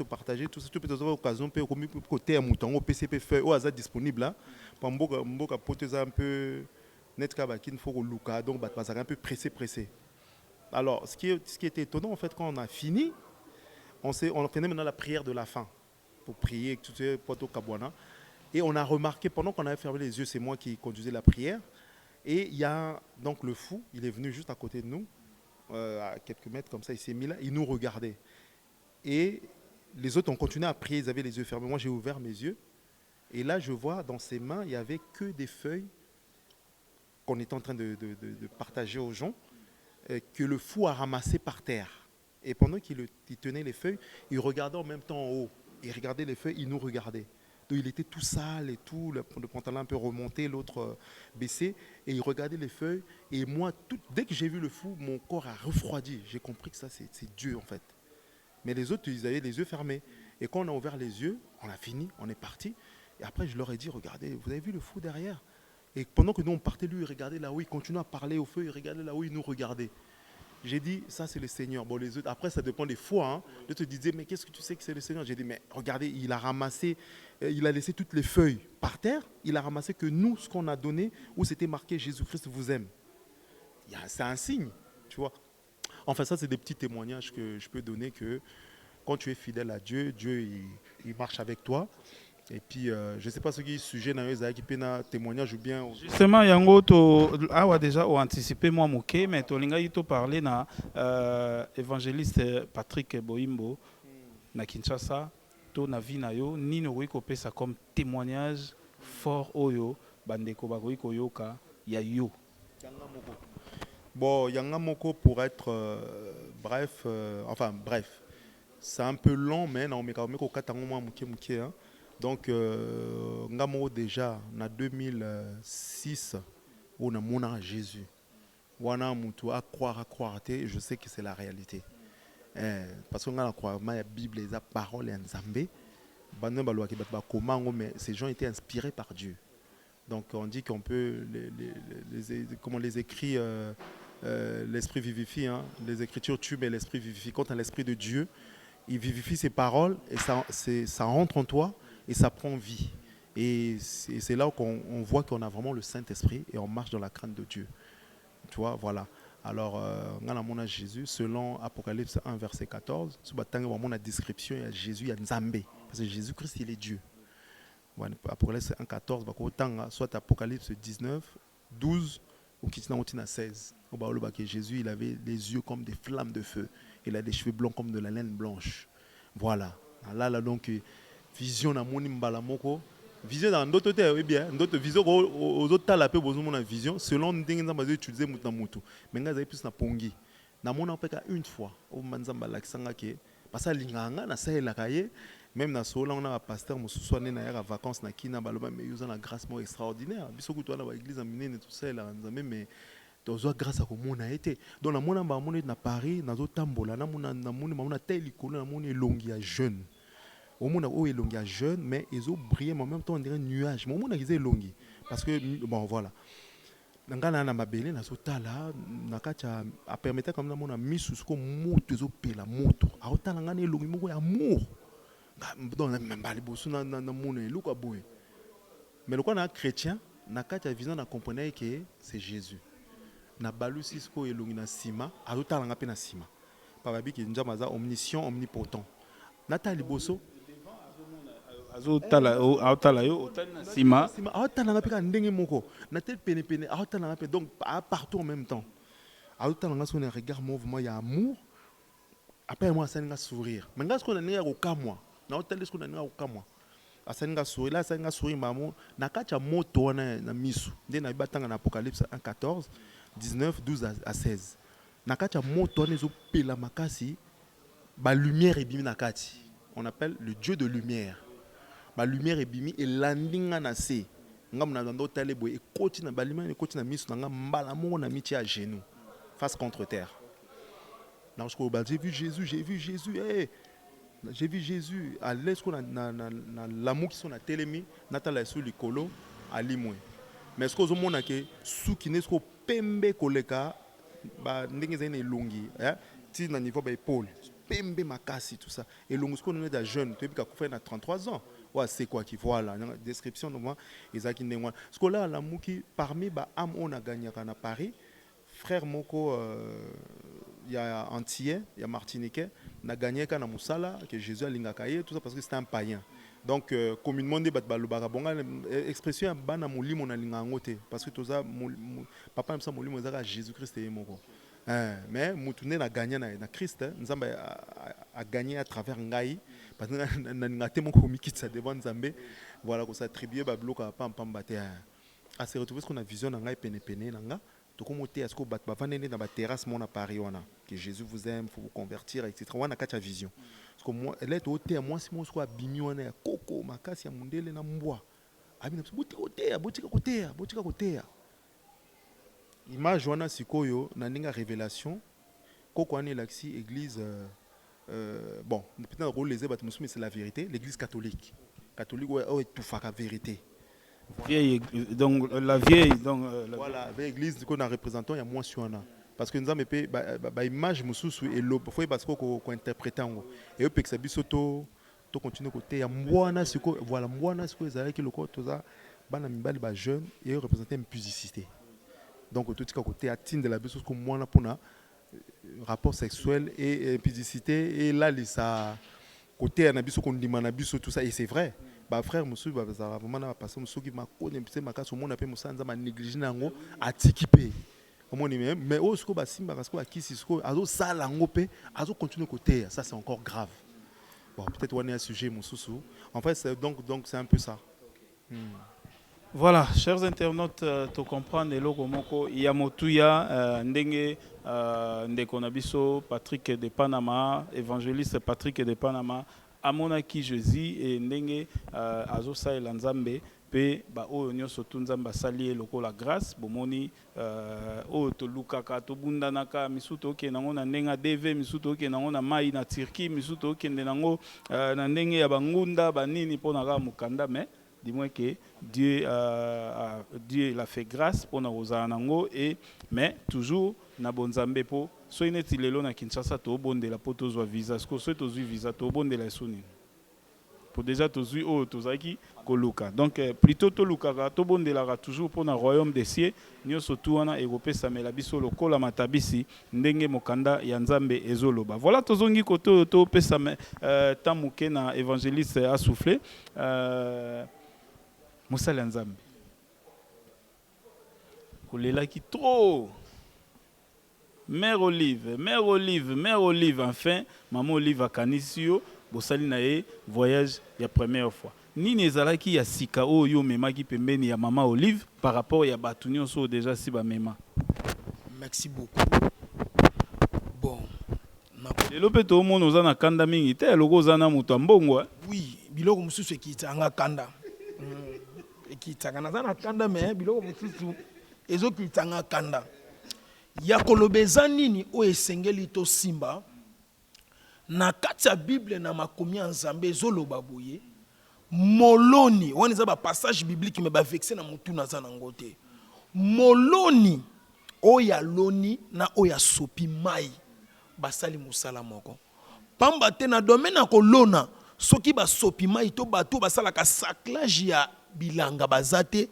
C: tout ça tu peux avoir occasion peut comme côté à mouton au PCP fait au hasard disponible là pour mboka poter un peu net kabakin faut que luka donc bah un peu pressé. Alors ce qui était étonnant en fait quand on a fini on fait maintenant la prière de la fin pour prier tout ce poto kabwana et on a remarqué pendant qu'on avait fermé les yeux c'est moi qui conduisais la prière et il y a donc le fou il est venu juste à côté de nous. À quelques mètres comme ça, il s'est mis là, il nous regardait. Et les autres ont continué à prier, ils avaient les yeux fermés. Moi, j'ai ouvert mes yeux. Et là, je vois dans ses mains, il n'y avait que des feuilles qu'on était en train de partager aux gens, que le fou a ramassé par terre. Et pendant qu'il tenait les feuilles, il regardait en même temps en haut. Il regardait les feuilles, il nous regardait. Donc il était tout sale et tout, le pantalon un peu remonté, l'autre baissé, et il regardait les feuilles. Et moi, dès que j'ai vu le fou, mon corps a refroidi. J'ai compris que ça, c'est Dieu en fait. Mais les autres, ils avaient les yeux fermés. Et quand on a ouvert les yeux, on a fini, on est parti. Et après, je leur ai dit, regardez, vous avez vu le fou derrière? Et pendant que nous, on partait, lui, il regardait là où il continuait à parler au feu, il regardait là où il nous regardait. J'ai dit, ça c'est le Seigneur. Bon, les autres, après, ça dépend des fois. Hein. Je te disais, mais qu'est-ce que tu sais que c'est le Seigneur? J'ai dit, mais regardez, il a ramassé, il a laissé toutes les feuilles par terre. Il a ramassé que nous, ce qu'on a donné, où c'était marqué Jésus-Christ vous aime. C'est un signe, tu vois. Enfin, ça, c'est des petits témoignages que je peux donner que quand tu es fidèle à Dieu, Dieu, il marche avec toi. Et puis, je ne sais pas ce qui est sujet dans les qui peut témoignage ou bien.
A: Justement, yango to awa déjà o anticipé moi moké mais to linga yito parler na évangéliste Patrick Boimbo na Kinshasa to na vie na yo ni no ko pesa comme témoignage fort oyo bandeko bakoyi koyoka ya yo.
C: Bon, yanga moko pour être bref, c'est un peu long mais non mais quand même ko katango moi moké hein. Donc, ngamo déjà en 2006, on a mon Jésus. On a mutu à croire, je sais que c'est la réalité. Parce qu'on a croire, la Bible, les paroles et Nzambe, mais ces gens étaient inspirés par Dieu. Donc, on dit qu'on peut, comment les écrits, l'esprit vivifie, hein, les écritures tuent, mais l'esprit vivifie. Quand on a l'esprit de Dieu, il vivifie ses paroles et ça rentre en toi. Et ça prend vie. Et c'est là qu'on voit qu'on a vraiment le Saint-Esprit et on marche dans la crainte de Dieu. Tu vois, voilà. Alors, on a Jésus, selon Apocalypse 1, verset 14, on a la description, il y a Jésus, il y a Nzambe. Parce que Jésus-Christ, il est Dieu. Apocalypse 1, 14, soit Apocalypse 19, 12, ou 16. Jésus, il avait les yeux comme des flammes de feu. Il a des cheveux blancs comme de la laine blanche. Voilà. Là, donc... vision na moni mbala moko vision dans d'autres terres oui bien d'autres vision aux autres tas la peu besoin de vision selon ndenge nzamba utiliser mutu na mutu mais ngaza plus na pongi na mona peka une fois au manzamba lakisanga ke pasa linganga na saela kaye même na sola on a un pasteur mususu ane na ya vacances na kina baloba mais yuza na grâce mo extraordinaire biso kutu na ba église minene tout ça là nzambe mais tozo grâce à komona été donc na mona ba mona na Paris na zo tambola na mona tel likolo na mona longi ya jeune. au monde où elongi est jeune mais ils ont brillé mais en même temps on dirait nuage mais au monde ils elongi parce que bon voilà ngana na mabele na sotala nakacha a permettre comme na mona misu ko moto zo pela moto a otala ngana elongi moko ya amour donc mbali bosu na mona eluka boye mais le na chrétien nakacha vision na comprendre que c'est Jésus na balusi ko elongi na sima a otala nga pe na sima papa bi ki njama za omniscient omnipotent nata liboso
A: azotala yo otali na sima
C: aotala nga pe ka ndenge moko na tel pene aotala nga pe donc partout en même temps aotala nga son regard mouvement ya amour après moi ça nga sourire mais nga ce qu'on a nga ko kamwa na otali ce qu'on a nga ko kamwa asani nga sourire là ça nga sourire maman na kacha moto na misu nde na batanga na Apocalypse 1:14 19 12 à 16 na kacha moto na zo pela makasi ba lumière ebimi na kati on appelle le Dieu de lumière. La lumière est bimi et landinga na se ngam na ndo tale boy et continue ba lumière et continue misu na mbala mo na miti à genoux face contre terre. Lorsque j'ai vu Jésus hey, j'ai vu Jésus à l'est qu'on na l'amour qui sont na telemi natala sur likolo ali moi. Mais ce que zo mona ke sou ki ne sko pembe koleka ba ndenge za ine longi ti na niveau ba épaule pembe makasi tout ça et longi ce qu'on est da jeune tu ka faire na 33 ans. Ouais, c'est quoi qui voilà la description normalement Isaac Ndengwa ce que là la muki parmi ba am on a gagné à Paris frère moko il y a antillais il y a martiniquais n'a gagné kana musala que Jésus a lingakaye tout ça parce que c'était un païen donc communément des bat balobaka bonga expression bana mulimo na lingangote parce que tout ça papa me ça mulimo ezaka Jésus Christ est moko mais mutune na gagné na Christ nzamba a gagné à travers ngai parce que na temo komikitsa devant Nzambe voilà ko s'attribuer ba bloka pam baté à se retrouver ce qu'on a vision ngai pene nanga to ko moté est-ce que ba vanene dans ba terrasse mon à Paris wana que Jésus vous aime faut vous convertir etc wana kacha vision parce que moi elle est au thé moi si moi so abimi wana ya koko makasi ya mundele na mbwa abina botika kotea image wana sikoyo na ninga révélation koko ane laxi église bon peut-être rôle les mais c'est la vérité l'église catholique ouais tout fa la vérité
A: vieille donc la vieille donc
C: voilà l'église qu'on a représentant il y a moins sur parce que nous avons pe ba image mususu et lo faut parce qu'on interpréter ngo et peut que ça biso to continuer côté ya mwana siko voilà mwana siko ezala ki loko toza bana mibali ba jeune et représenter une impudicité donc tout ce côté atteindre de la biso comme mwana pona rapport sexuel et impudicité et là ça côté na biso kondima na biso tout ça et c'est vrai ba frère monsieur ba za vraiment na passer monsieur qui m'a connait c'est ma kaso mona pe musanza ma négliger nango atikipe omoni mais au siko ba simba parce que akisi siko azo sala ngo pe azo continuer côté ça c'est encore grave bon peut-être on est un sujet mususu en fait c'est donc c'est un peu ça.
A: Voilà, chers internautes, tu comprends le logo moko Yamotuya ndenge ndeko na biso Patrick de Panama, évangéliste Patrick de Panama amonaki Jésus et ndenge azosa elanzambe pe ba oyo nyoso tunzamba sali loko la grâce bomoni oyo to lukaka to bundanaka misuto ke nango na ndenga DV misuto ke nango na mai na Turquie misuto ke nango na ndenge ya bangunda banini pona ka mukanda mais dis-moi que Dieu l'a fait grâce pour nous nango et mais toujours na bonzambe po so ineti lelo na Kinshasa to bonde la poto zo visa ce que so to zo visa to bonde la soni pour déjà to zo o to zaki koluka donc plutôt to luka to bonde la toujours pour na royaume des cieux nyoso tu wana européen samela biso lokola matabisi ndenge mokanda ya nzambe ezoloba voilà to zongi koto to pesa tamuke na évangéliste a soufflé Moussala Nzambe. Kolela ki trop. Mère Olive, enfin, maman Olive a kanisio, bosali na ye voyage la première fois. Ni nezalaki ya sika o yo mema ki pembeni ya maman Olive par rapport ya batunyo so déjà si ba mema.
B: Merci beaucoup. Bon.
A: Lelo pe to mono za na kanda mingi te loko za na mutu mbongo.
B: Oui, biloko mususu ki tanga kanda. Qui tangana na kanda mais biloko mususu ezo ki tanga kanda ya kolobeza nini o esengeli to simba na kati ya Bible na makomi ya Nzambe zoloba boye moloni wana eza ba passage biblique me ba vexé na mutu na za nango te moloni oya loni na oya sopi mai basali musala moko pamba te na domaine ya kolona soki basopi mai to bato basalaka saclage ya bilanga bazate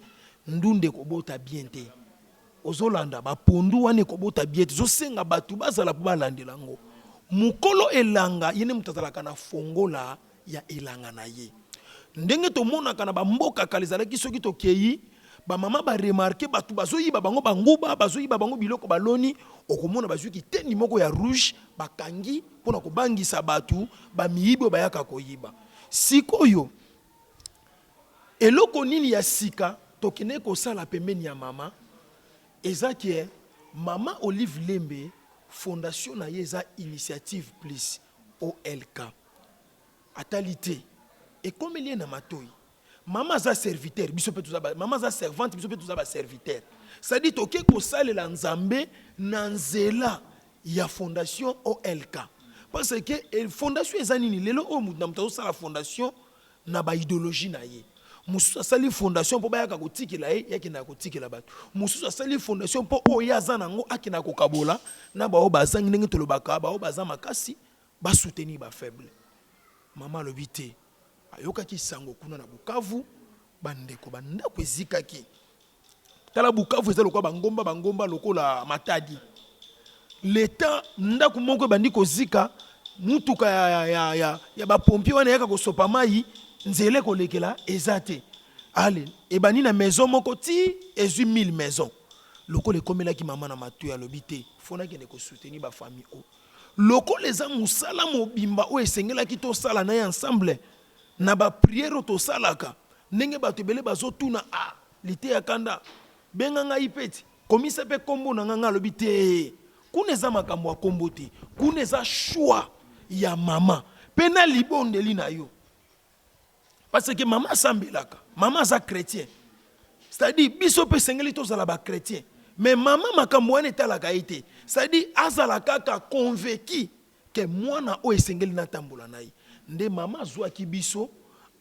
B: ndunde kobota bien te ozolanda bapondu wane kobota bien te zosenga bato bazala po balandela yango mukolo elanga yene mutu azalaka na fongola ya elanga na ye ndenge tomonaka na bamboka kala ezalaki soki tokei bamama baremarke bato bazoyiba bango banguba bazoyiba bango biloko baloni okomona bazwiki tendi moko ya rouge bakangi mpona kobangisa bato bamiyibi oyo bayaka koyiba sikoyo eloko nini ya sika tokende kosala pembeni ya mama eza ke mama Olive Lembe fondation na ye eza Initiative Plus OLK atalité ekomeli na matoi mama za serviteur biso pe tuzaba mama za servante biso pe tuzaba serviteur ça dit toke kosalela Nzambe na nzela ya fondation OLK parce que fondation eza nini lelo o mutu na mutu sala fondation na ba idéologie na ye mususu asali fondation po bayaka kotikela ye yakina kotikela bato mususu asali fondation po oyo aza nango akina kokabola na bao bazangi ndenge tolobaka bao baza makasi ba soutenir ba faible mama lobité ayokaki sango kuna na Bukavu bandeko bandako ezikaki tala Bukavu eza lokwa bangomba lokola Matadi l'état ndako moko bandi kozika mutuka ya ba pompier wana yaka kosopa mai nzele kolekela ezate ale ebani na maison moko ti ezu 1000 maisons lokola ekomelaki mama na matu ya lobité fona kende ko soutenir ba famille o lokola eza musala mobimba o esengelaki to sala na ensemble na ba prière to salaka ndenge bato ebele bazotuna lite ya kanda benga ngai peti komisa pe kombo na nganga lobité kuna eza makambo ya kombo te kuna eza choix ya mama pena libondeli na yo parce que mama sambelaka mama za chrétien c'est-à-dire biso pe sengeli to zala ba chrétien mais mama makambo wana etalaka ite c'est-à-dire azala kaka convaincu que mwana o esengeli na tambola na ye nde mama zwaki biso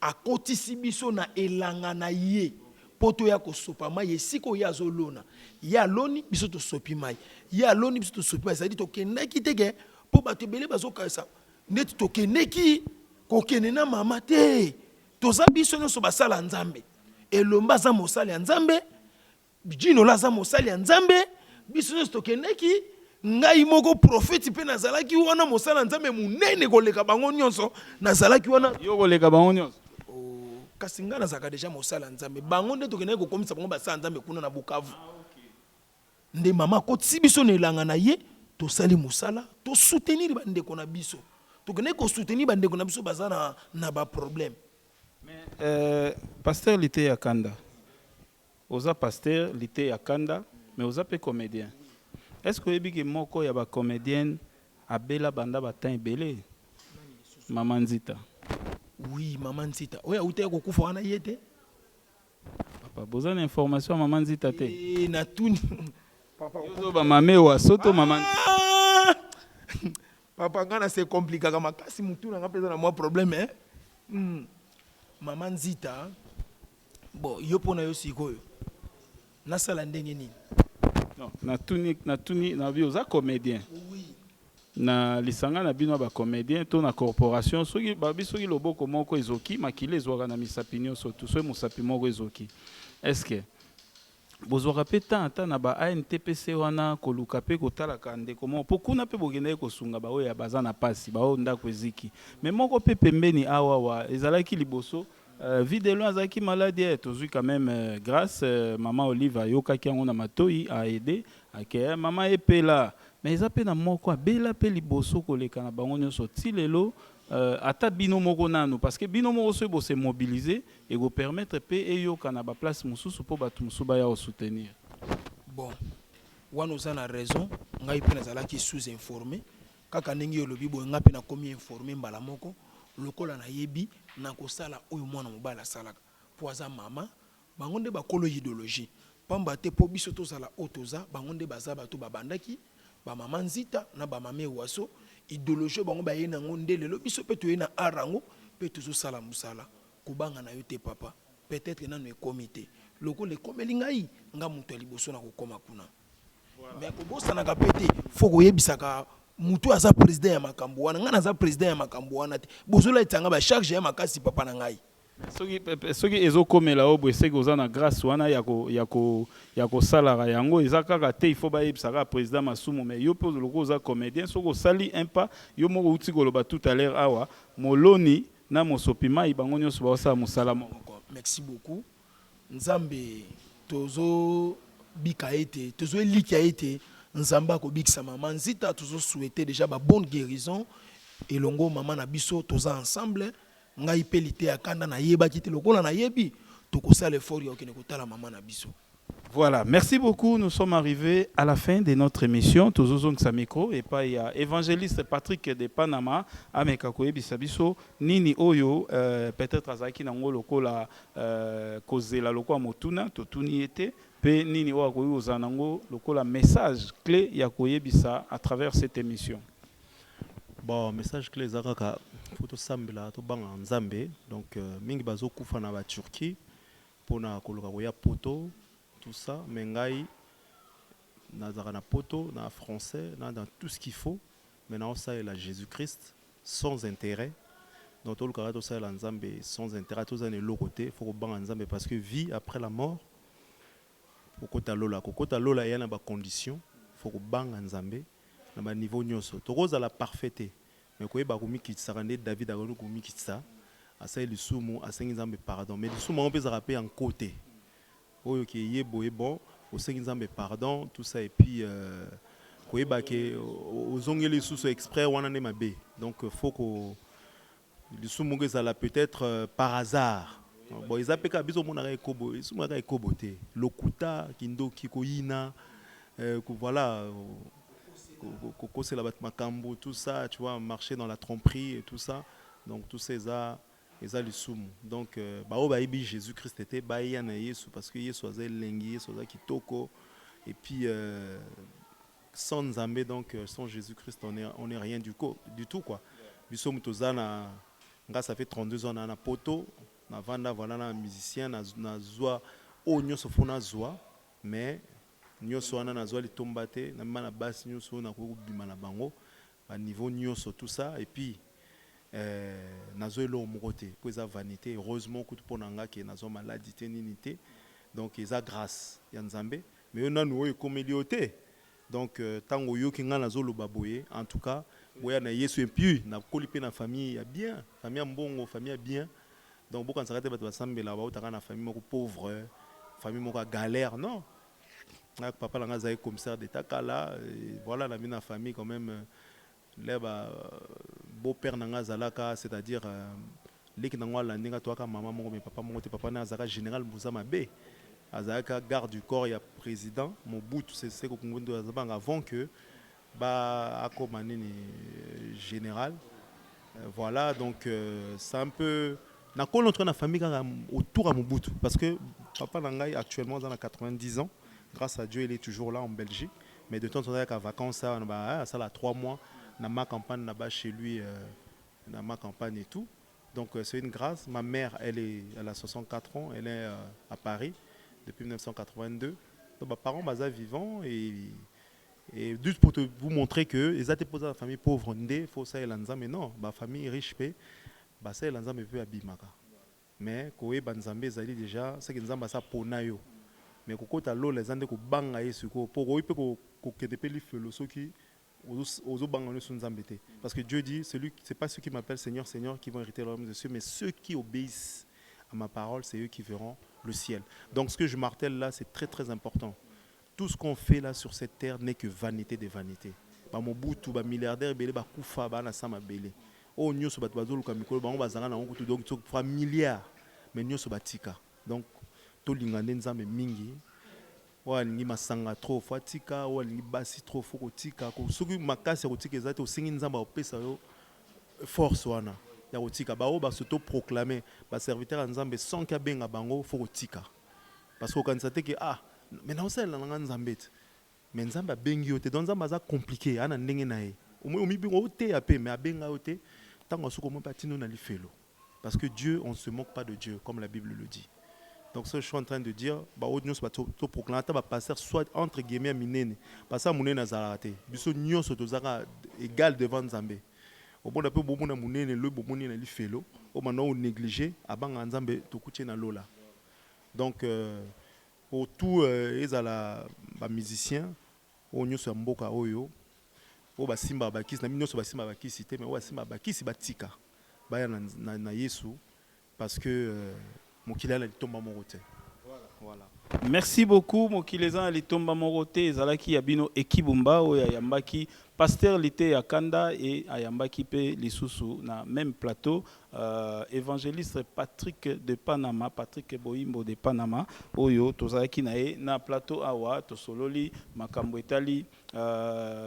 B: akotisi biso na elanga na ye poto ya kosopa mai esiko ya zolona ya loni biso to sopi mai ya loni biso to sopi mai c'est-à-dire tokendaki teke po bato ebele bazokasa ndeti tokendeki kokende na mama te toza biso nyonso basala Nzambe elomba za mosali ya Nzambe jino la za mosali ya Nzambe biso nyonso tokendeki ngai moko prophète pe nazalaki wana mosala Nzambe munene koleka bango nyonso nazalaki wana
A: yo koleka bango nyonso
B: kasi nga nazaka deja mosala Nzambe bango nde tokendeki kokomisa bango basala Nzambe kuna na Bukavu nde mama kotisi biso na elanga na ye tosali mosala to soutenir bandeko na biso tokendeki ko soutenir bandeko na biso baza na ba problème.
A: Pasteur Lité Yakanda, oza pasteur Lité Yakanda, mais oza pe comédien. Est-ce que vous avez moko ya ba comédienne abela banda batan belé? Maman Nzita.
B: Oui, Maman Nzita. Oya ute ko kufa wana yete?
A: Papa, besoin d'information Maman Nzita te.
B: Na tuni.
A: Papa, yo ba mamé wa soto Maman.
B: Papa ngana c'est compliqué kama kasi mutu na ngapeza na moi problème Maman Nzita, bon, yo pona yo sikoyo. Nasala ndenge nini?
A: Non, na tuni na bio za comédien.
B: Oui.
A: Na lisanga na bino ba comédien to na corporation soki ba biso ki loboko moko ezoki makile ezwaka na misapinyo soto so musapi moko ezoki. Est-ce que bozwaka pe tanta na ba ANTPC wana koluka pe kotala kande comment pokuna pe bogenda kosunga ba oya baza na pasi ba onda kweziki mais moko pe pembeni awa wa ezalaki liboso vidéo azaki maladie tozui quand même grâce maman Olive ayoka ki ngona matoi a aider ke maman epela mais ezape na moko abela pe liboso koleka na bango nyonso ti lelo ata bino moko nanu parce que bino moko so bo se mobiliser et vous permettre pe eyoka na ba place mususu po batu musuba ya soutenir.
B: Bon, wana oza na raison ngai pe nazalaki sous informé kaka ndenge yolobi bo nga pe na komi informé mbala moko lokola na yebi na kosala oyo mwana mobala salaka po aza mama bango nde bakolo idéologie pamba te po biso tozala otoza bango nde baza bato babandaki ba Maman Nzita na ba Mame Waso idéologie bango ba yena ngondele lo biso pe to yena arango pe to sala musala kubanga na yo te papa peut-être na no comité loko le komeli ngai nga mutu ali boso na kokoma kuna mais ko bosa na kapete faut ko yebisaka mutu aza président ya makambo wana nga naza président ya makambo wana te bozola etanga ba charge ya makasi papa na ngai
A: soki ezokomela obo eseki oza na grâce wana ya kosalara yango eza kaka te ifo bayebisaka président masumu mais yo mpe loko oza comédien soki osali un pas yo moko outi koloba tout à l'heure awa moloni na mosopi mai bango nyonso baosala mosala moko.
B: Merci beaucoup nzambe tozo bika ete tozo elika ete nzambe akobikisa mama nzita tozo souhaiter déjà ba bonne guérison elongo mama na biso toza ensemble ngai pelité akanda na yeba kiti lokola na yebi tokosala effort ya okene kotala mama na biso.
A: Voilà, merci beaucoup. Nous sommes arrivés à la fin de notre émission. Tozozong Samiko et pas il y a évangéliste Patrick de Panama amekakoye bisabiso nini oyo peut-être azaki nango lokola kozela lokola motuna totuni ete pe nini oyo akoyi ozanango lokola message clé ya koyebisa à travers cette émission.
C: Bon, message clé ezaka photo sambela to banga nzambe donc mingi bazo kufa na ba Turquie pona koloka koya poto tout ça mais ngai nazaka na poto na français dans tout ce qu'il faut maintenant ça est la Jésus-Christ sans intérêt donc tout le cas tout ça la nzambe sans intérêt tout ça ne l'autre côté faut banga nzambe parce que vie après la mort kokota lola ya na ba condition faut banga nzambe na ba niveau nyonso to roza la parfaite mais koyeba komikitsa kande David akonu komikitsa asa lisumu asengi nzambe pardon mais lisumu on peut se rappeler en côté oyo ki yebo bon osengi nzambe pardon tout ça et puis koyeba ke ozongeli susu exprès wana ne mabe donc faut que lisumu que ça la peut-être par hasard bon ils appellent biso mona ekobo lisumu ka ekobote lokuta kindoki koyina voilà c'est la makambo tout ça tu vois marcher dans la tromperie et tout ça donc tous ces arts et ça les soum donc Jésus-Christ était na Yesu parce que Yesu azé lengi Yesu azé kitoko et puis sans Nzambe donc sans Jésus-Christ on est rien du tout quoi biso mutozana nga ça fait 32 ans na poto na vanda voilà na musicien na zoa o nyoso fona zoa mais nyonso wana nazwa litomba te na mana basi nyonso na kobima na bango à niveau nyonso tout ça et puis nazwa elo moko te po eza vanité heureusement kutu mpo na nga ke nazwa maladie te nini te donc eza grâce ya nzambe mais yo nanu oyo ekomeli yo te donc ntango oyoki nga nazoloba boye en tout cas boya na Yesu et puis nakoli mpe na famille ya bien famille ya mbongo famille ya bien donc bokanisaka te bato basambela bautaka na famille moko pauvre famille moko ya galère non papa langa zaï commissaire d'état kala voilà la mina famille quand même les beau-père nanga zalaka c'est-à-dire les qui n'ont pas ndinga toi maman mon mais papa mon papa na zaka général Muzama B azaka garde du corps il y a président mon bout c'est ko kungondo azabanga avant que ba akomanini général voilà donc c'est un peu na ko notre na famille autour à Mobutu parce que papa nanga actuellement dans 90 ans. Grâce à Dieu, il est toujours là en Belgique. Mais de temps en temps, avec les vacances, ça a 3 mois, dans ma campagne là-bas chez lui, dans ma campagne et tout. Donc c'est une grâce. Ma mère, elle a 64 ans, elle est à Paris depuis 1982. Donc mes parents sont vivants et juste pour vous montrer que ils ont posé la famille pauvre, il faut ça et l'anza, mais non, ma famille riche, ça et l'anza me peut abimaka. Mais quand ils ont déjà, c'est que nous avons ça pour nayo. Mais quand on les ande ko banga yesu ko pour ko kedepeli philosophie ozo banga no sunzambete parce que Dieu dit c'est pas ceux qui m'appellent Seigneur Seigneur qui vont hériter le royaume des cieux mais ceux qui obéissent à ma parole c'est eux qui verront le ciel. Donc ce que je martèle là c'est très très important. Tout ce qu'on fait là sur cette terre n'est que vanité des vanités. Ba mobutu ba milliardaire belé ba kufa ba na sama belé. O nyoso ba bazolo ka mikolo ba bazanga na ngoto donc so fra milliards mais nyoso batika. Donc tolingane nzambe mingi walingi masanga trop fatika walingi basi trop foko tika ko soki makasi kotika ezate osingi nzamba opesa yo force wana ya kotika bao ba soto proclamer ba serviteur nzambe sans ka benga bango foko tika parce que quand ça te que mais na osela na nzambe mais nzamba bengi yo te donc nzamba za compliqué ana ndenge na ye omi bingo te apé mais abenga ote tango sokomo patino na lifelo parce que Dieu on se moque pas de Dieu comme la Bible le dit. Donc ça je suis en train de dire ba odnyos ba to proclamer ba passer soit entre guillemets minene parce que munene azalate biso nyonso tozaka égal devant Nzambe. Au bon peu bomona munene le bomoni na lifelo o maintenant négligé abanga Nzambe tokutie na lola. Donc pour tout ezala ba musicien o nyonso mboka oyo o basimba bakisi na nyonso basimba bakisi te mais o basimba bakisi batika baya na Yesu parce que mokili ala litomba moko te. Voilà.
A: Merci beaucoup mokilezan litomba moko te ezalaki ya bino ekibumba oyo yambaki pasteur Lité Yakanda et ayambaki pe lisusu na même plateau évangéliste Patrick de Panama, Patrick Boimbo de Panama oyo tozalaki na ye na plateau awa tosololi makambo etali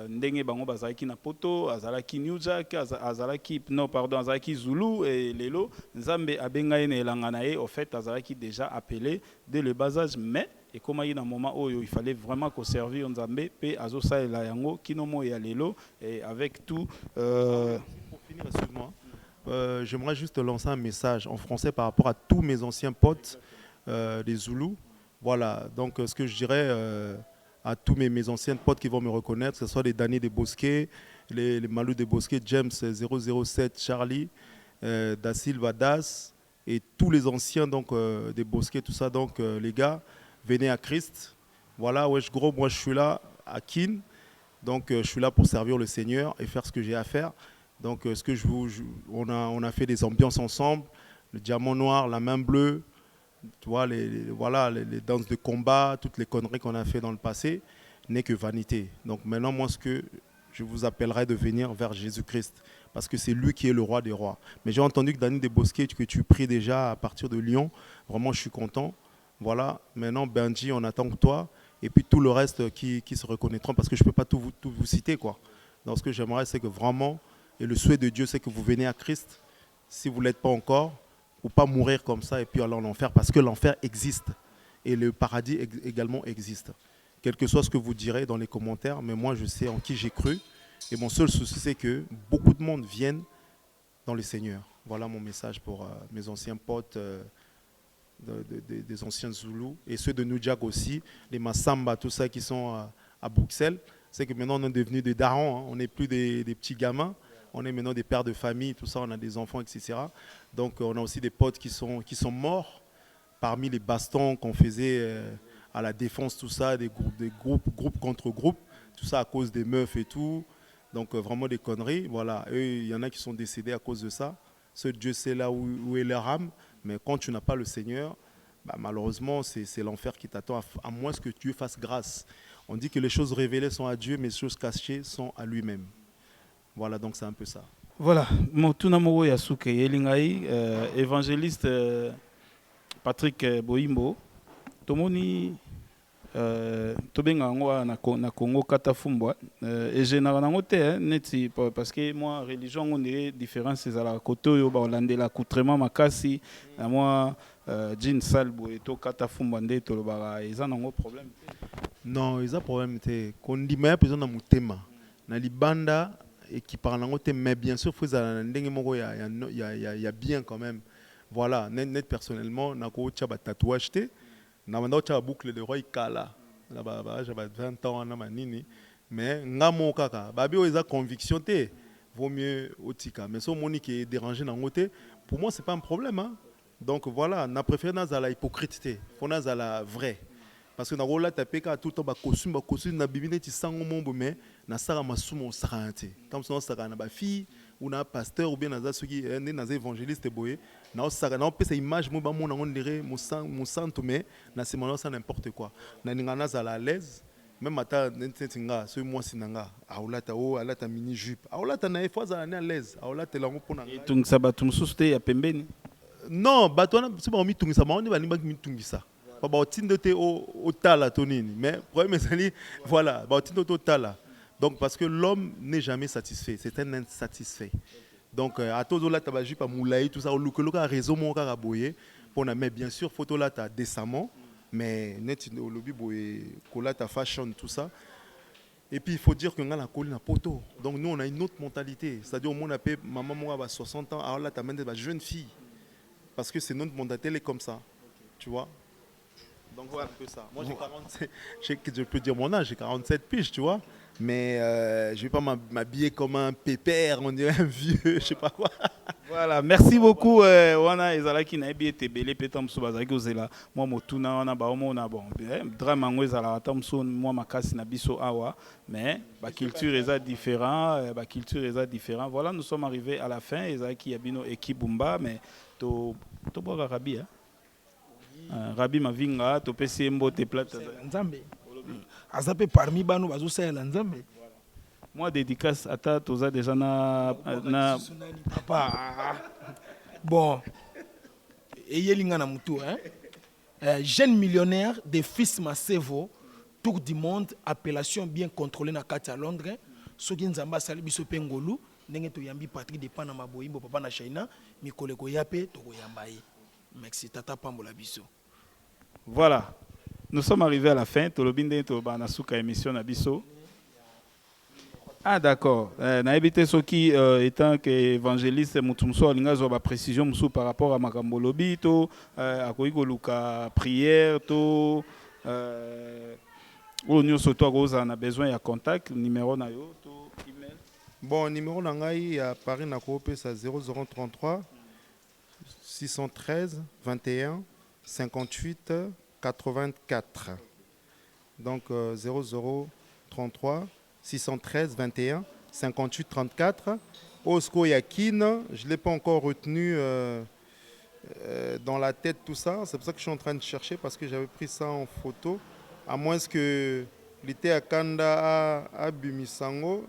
A: ndenge bango bazalaki na poto azalaki New Jack azalaki non pardon azalaki Zulu et lelo Nzambe abenga ye na elanga na ye au fait azalaki déjà appelé dès le bas âge mais et comme il y a un moment où il fallait vraiment qu'on servir Nzambe pe azosa la yango kinomo ya lelo et avec tout
C: pour finir excuse-moi j'aimerais juste lancer un message en français par rapport à tous mes anciens potes des Zoulous. Voilà, donc ce que je dirais à tous mes anciens potes qui vont me reconnaître, que ce soit les Danny des Bosquets, les Malou des Bosquets, James 007, Charlie, Da Silva Das et tous les anciens donc, des Bosquets, tout ça. Donc les gars, venez à Christ. Voilà, ouais, gros, moi je suis là à Kin. Donc je suis là pour servir le Seigneur et faire ce que j'ai à faire. Donc ce que on a fait des ambiances ensemble, le diamant noir, la main bleue, tu vois, les danses de combat, toutes les conneries qu'on a fait dans le passé, n'est que vanité. Donc maintenant, moi, ce que je vous appellerai de venir vers Jésus-Christ, parce que c'est lui qui est le roi des rois. Mais j'ai entendu que Danny Desbosquets, que tu pries déjà à partir de Lyon, vraiment je suis content. Voilà, maintenant Benji, on attend que toi, et puis tout le reste qui se reconnaîtront, parce que je ne peux pas tout vous citer, quoi. Donc ce que j'aimerais, c'est que vraiment, et le souhait de Dieu, c'est que vous venez à Christ, si vous ne l'êtes pas encore, ou pas mourir comme ça et puis aller en enfer, parce que l'enfer existe et le paradis également existe. Quel que soit ce que vous direz dans les commentaires, mais moi je sais en qui j'ai cru, et mon seul souci c'est que beaucoup de monde vienne dans le Seigneur. Voilà mon message pour mes anciens potes, des anciens Zoulous, et ceux de New Jack aussi, les Massamba, tout ça qui sont à Bruxelles. C'est que maintenant on est devenus des darons, hein. On n'est plus des petits gamins. On est maintenant des pères de famille, tout ça, on a des enfants, etc. Donc on a aussi des potes qui sont morts parmi les bastons qu'on faisait à la défense, tout ça, des groupes contre groupes, tout ça à cause des meufs et tout. Donc vraiment des conneries. Voilà, il y en a qui sont décédés à cause de ça. Seul Dieu sait là où est leur âme. Mais quand tu n'as pas le Seigneur, bah, malheureusement, c'est l'enfer qui t'attend, à moins que Dieu fasse grâce. On dit que les choses révélées sont à Dieu, mais les choses cachées sont à lui-même. Voilà, donc c'est un peu ça.
A: Voilà, Motuna Moro Yasuke Yelingai, évangéliste Patrick Boimbo, Tomoni Tobenga na Congo Katafumbwa, et généralement neti parce que moi religion on est différent c'est à la côté yo ba Hollande la coutrement makasi na moi Jean Salbo et to Katafumbwa ndé to ba ils en ont problème.
C: Non, ils ont problème té qu'on dit mais besoin na mutema na libanda et qui parle en côté, mais bien sûr, il y a bien quand même. Voilà, net personnellement, je suis un tatouage, je suis un boucle de roi Kala. J'avais 20 ans, mais je suis conviction, vaut mieux Otika. Mais si on qui est dérangé dans côté, pour moi, ce n'est pas un problème. Hein. Donc voilà, je préfère la hypocrite, il faut la vraie. Parce que dans le tapé tout le temps costume na bibine ti sango mombo mais na sara masumo sarante comme ça sara na ba fille ou na pasteur ou bien na soki na évangéliste boye na sara na pesa image mo ba mona ngondere mo santo mais na semana ça n'importe quoi na ngana za à l'aise même ata ntinga so moi sinanga aulata o alata mini jupe aulata na fois za à l'aise aulata lango pona
A: et tout ça ba tout souste ya pembeni
C: non ba toi c'est pas mi tungisa ma on ba mi tungisa mais problème c'est voilà donc parce que l'homme n'est jamais satisfait, c'est un insatisfait. Donc à tous là tu vas juste pas moulaï tout ça le a raison mon cas boyer pour mais bien sûr photo là tu décemment mais net au lobby boyer colla ta fashion tout ça Et puis il faut dire que la colline a poteau. Donc nous on a une autre mentalité. C'est-à-dire au moins on appelle maman moi à 60 ans, alors là tu amènes des jeunes filles. Parce que c'est notre mentalité, elle est comme ça. Tu vois. Donc voilà un peu ça. Moi j'ai 47, je peux dire mon âge, j'ai 47 piges, tu vois. Mais je ne vais pas m'habiller comme un pépère, on dirait un vieux, je ne sais pas quoi.
A: Voilà, merci beaucoup. Wana ezalaki na ebi etebele petam so bazaki ozela moi motuna wana ba omona bon drama ngo ezala atam so moi makasi na biso awa mais ba culture eza différent, ba culture eza différent. Voilà, nous sommes arrivés à la fin ezalaki yabino Ekibumba mais to boka rabi hein. Rabi mavinga to pesi mbote plate
B: nzambe azape parmi bano bazo sala nzambe.
A: Moi, dédicace à ta, tu as déjà
B: papa. Bon, et na mutu, hein? Jeune millionnaire de fils Masevo, tour du monde, appellation bien contrôlée na Katia Londres. Soki nzamba sali biso pengolu, ndenge to yambi Patrick de Panama boyimbo papa na China, mikole ko yape to ko yambaye. Merci tata pambola biso.
A: Voilà. Nous sommes arrivés à la fin, to lobinde to ba na suka émission na biso. Ah d'accord. Na évité ce qui étant que évangéliste mutumso alinga zo ba précision musu par rapport à makambo lobi to akoiko luka prière to ou nous surtout on a besoin il y a contact numéro na yo to email.
C: Bon numéro na ngai à Paris na coopé ça 0033 613 21 58 84. Donc 0033 613 21 58 34. Osco Yakin, je ne l'ai pas encore retenu dans la tête tout ça. C'est pour ça que je suis en train de chercher parce que j'avais pris ça en photo. À moins que l'été à Kanda à Bumisango.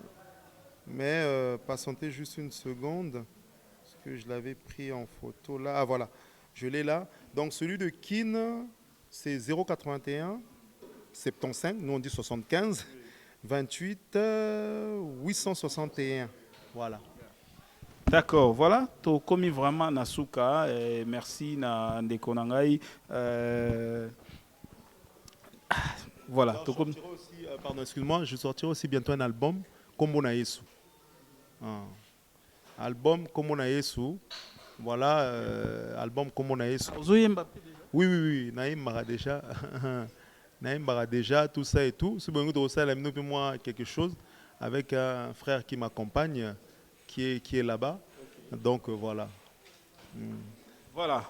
C: Mais patientez juste une seconde. Parce que je l'avais pris en photo là. Ah voilà, je l'ai là. Donc celui de Kin, c'est 081 75. Nous on dit 75. 28 861. Voilà.
A: D'accord, voilà. Tu as commis vraiment Nasuka. Merci na Ndekonangai. Voilà.
C: Alors, pardon, excuse-moi, je sortirai aussi bientôt un album comme on a Yesu. Album comme on a Yesu. Voilà, album comme on a Yesu. Oui, Naïm Mara déjà. Naïm Bara déjà, tout ça et tout. C'est bon, moi quelque chose avec un frère qui m'accompagne, qui est là-bas. Donc voilà.
A: Voilà.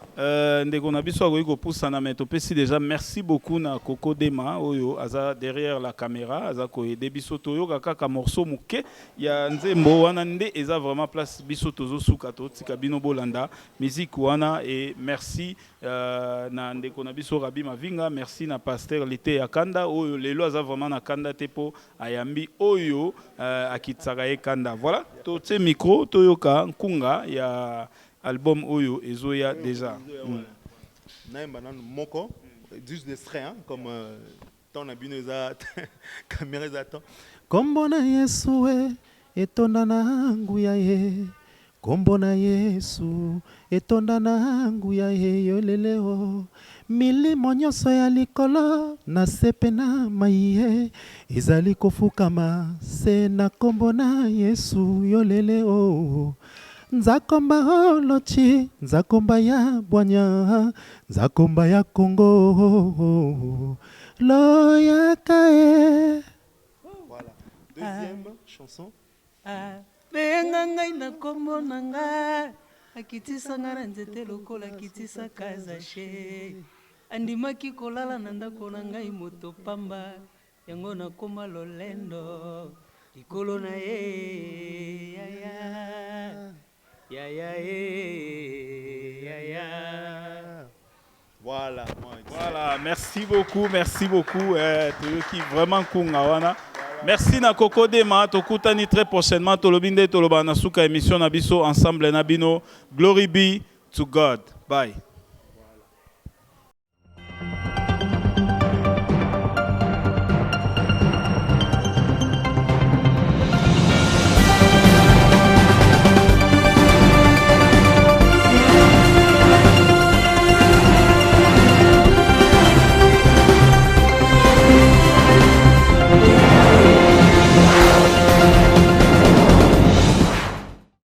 A: Déjà, merci beaucoup na Coco Dema oyo aza derrière la caméra aza ko aider biso toyo kaka morceau muke ya nzembo wana nde eza vraiment place biso tozo suka to tika bino bolanda musique wana et merci na ndeko na biso Rabi Mavinga, merci na pasteur Lité ya Kanda oyo lelo aza vraiment na Kanda tepo ayambi oyo akitsaka ye Kanda. Voilà, to tse micro toyoka nkunga ya album Oyo et Zoya déjà.
C: Moko, juste des traits, hein, comme ton abineza, caméra d'attente.
D: Kombona Yesu etonda nangu ya ye. Kombona Yesu etonda nangu ya ye yoleleo. Milimo nyonso ya likolo na sepe na maiye. Ezali kofukama se na kombona Yesu yoleleo. Nzakomba holochi, nzakomba ya bwanya, nzakomba ya Congo, loya kae.
C: Voilà. Deuxième chanson.
E: Benga ngai na kombo na nga, akitisa nga na nzete lokola akitisa kazashe. Andimaki kolala na ndako na ngai moto pamba, yango na koma lolendo, likolo na ye,
C: Voilà.
A: Voilà, merci beaucoup. Qui vraiment kungawana. Merci na Coco Dema, tokutani très prochainement tolobinde toloba na suka émission na biso ensemble na bino. Glory be to God. Bye.